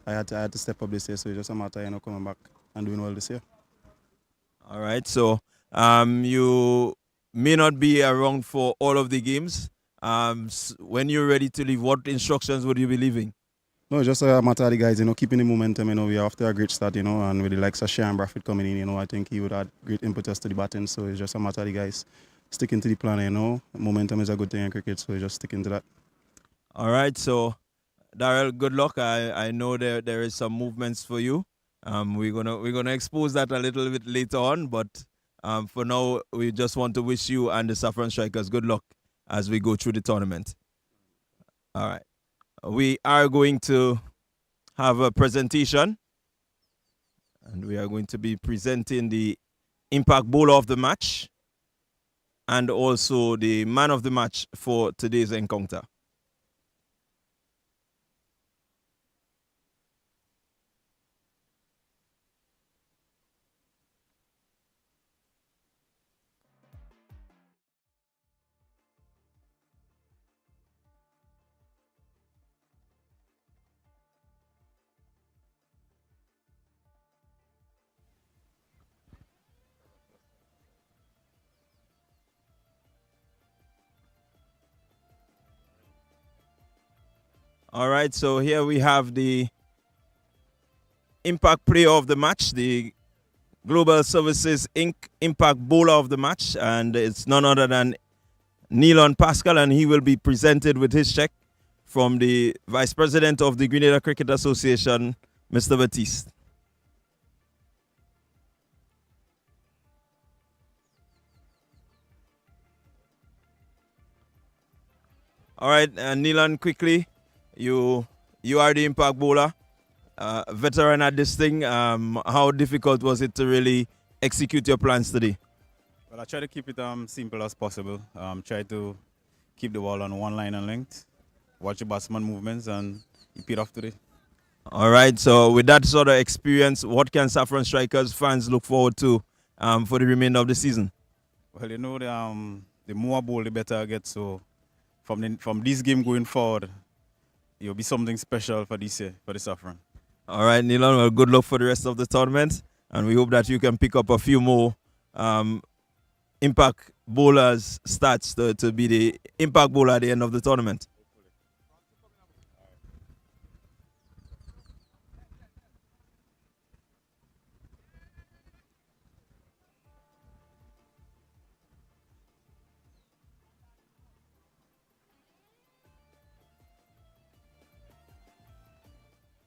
I had to step up this year, so it's just a matter of coming back and doing well this year. All right, so you may not be around for all of the games. When you're ready to leave, what instructions would you be leaving? No, just a matter of the guys, keeping the momentum. We're after a great start, and with the likes of Cheyenne Braffett coming in, I think he would add great impetus to the batting. So it's just a matter of the guys sticking to the plan. Momentum is a good thing in cricket, so just sticking to that. All right, so Daryl, good luck. I know there is some movements for you. We're gonna expose that a little bit later on, but for now, we just want to wish you and the Saffron Strikers good luck as we go through the tournament. All right. We are going to have a presentation, and we are going to be presenting the Impact Bowler of the Match and also the Man of the Match for today's encounter. All right, so here we have the Impact Player of the Match, the Global Services Inc. Impact Bowler of the Match, and it's none other than Neilon Pascal, and he will be presented with his check from the Vice President of the Grenada Cricket Association, Mr. Batiste. All right, Neilon, quickly. You are the Impact Bowler, veteran at this thing. How difficult was it to really execute your plans today? Well, I try to keep it simple as possible. Try to keep the ball on one line and length, watch the batsman movements, and he paid off today. All right, so with that sort of experience, what can Saffron Strikers fans look forward to for the remainder of the season? Well, you know, the more ball, the better I get. So from this game going forward, it'll be something special for this year, for the Saffron. All right, Nilan, well, good luck for the rest of the tournament, and we hope that you can pick up a few more impact bowlers stats to be the impact bowler at the end of the tournament.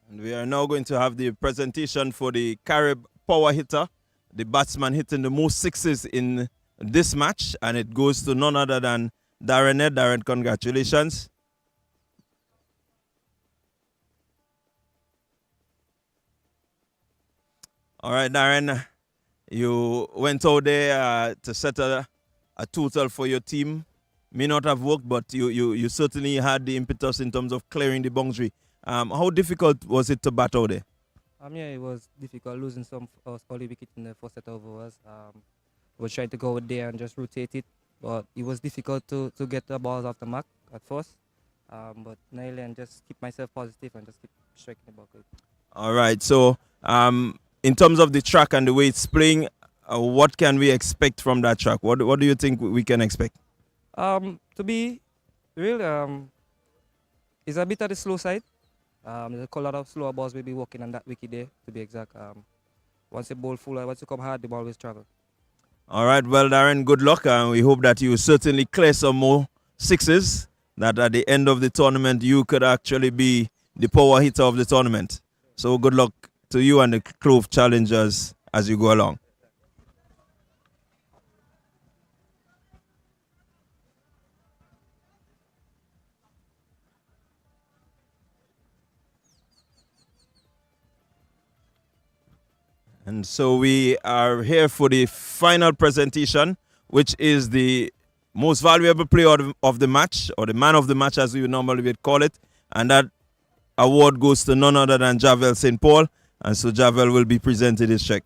And we are now going to have the presentation for the Carib power hitter, the batsman hitting the most sixes in this match, and it goes to none other than Darren. Darren, congratulations. All right, Darren, you went out there to set a total for your team. May not have worked, but you certainly had the impetus in terms of clearing the boundary. How difficult was it to bat out there? Yeah, it was difficult losing some early wicket in the first set of overs. Was trying to go out there and just rotate it, but it was difficult to get the balls off the mark at first. But nail and just keep myself positive and just keep striking the ball good. All right, so in terms of the track and the way it's playing, what can we expect from that track? What do you think we can expect? To be real, it's a bit of the slow side. There's a lot of slower balls will be working on that wicket there, to be exact. Once the ball full, once you come hard, the ball will travel. All right, well, Darren, good luck, and we hope that you certainly clear some more sixes, that at the end of the tournament you could actually be the power hitter of the tournament. So good luck to you and the Clove challengers as you go along. And so we are here for the final presentation, which is the most valuable player of the match, or the man of the match as we normally would call it. And that award goes to none other than Javel St. Paul. And so Javel will be presented his check.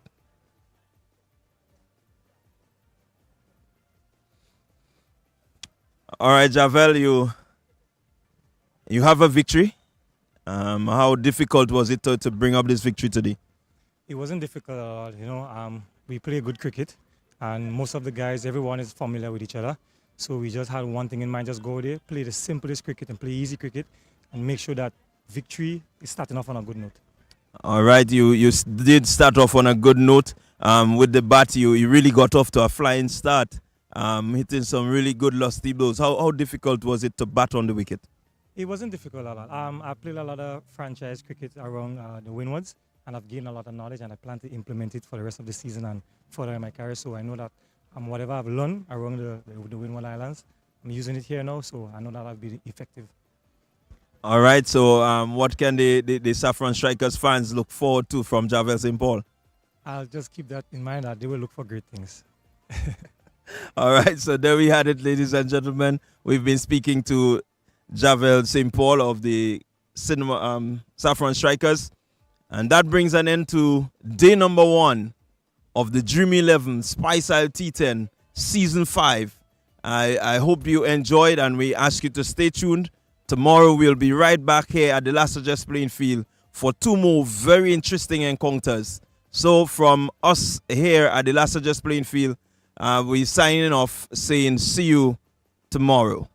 All right, Javel, you have a victory. How difficult was it to bring up this victory today? It wasn't difficult at all, you know. We play good cricket, and most of the guys, everyone is familiar with each other. So we just had one thing in mind: just go there, play the simplest cricket and play easy cricket, and make sure that victory is starting off on a good note. All right, you did start off on a good note. With the bat, you really got off to a flying start, hitting some really good lusty blows. How difficult was it to bat on the wicket? It wasn't difficult at all. I played a lot of franchise cricket around the Windwards, and I've gained a lot of knowledge, and I plan to implement it for the rest of the season and further in my career. So I know that whatever I've learned around the Windward Islands, I'm using it here now, so I know that I'll be effective. All right, so what can the Saffron Strikers fans look forward to from Javel St. Paul? I'll just keep that in mind, that they will look for great things. All right, so there we had it, ladies and gentlemen. We've been speaking to Javel St. Paul of the Saffron Strikers. And that brings an end to day number 1 of the Dream 11 Spiceisle T10 Season 5. I hope you enjoyed, and we ask you to stay tuned. Tomorrow we'll be right back here at the Last Just Playing Field for 2 more very interesting encounters. So from us here at the Last Just Playing Field, we're signing off saying see you tomorrow.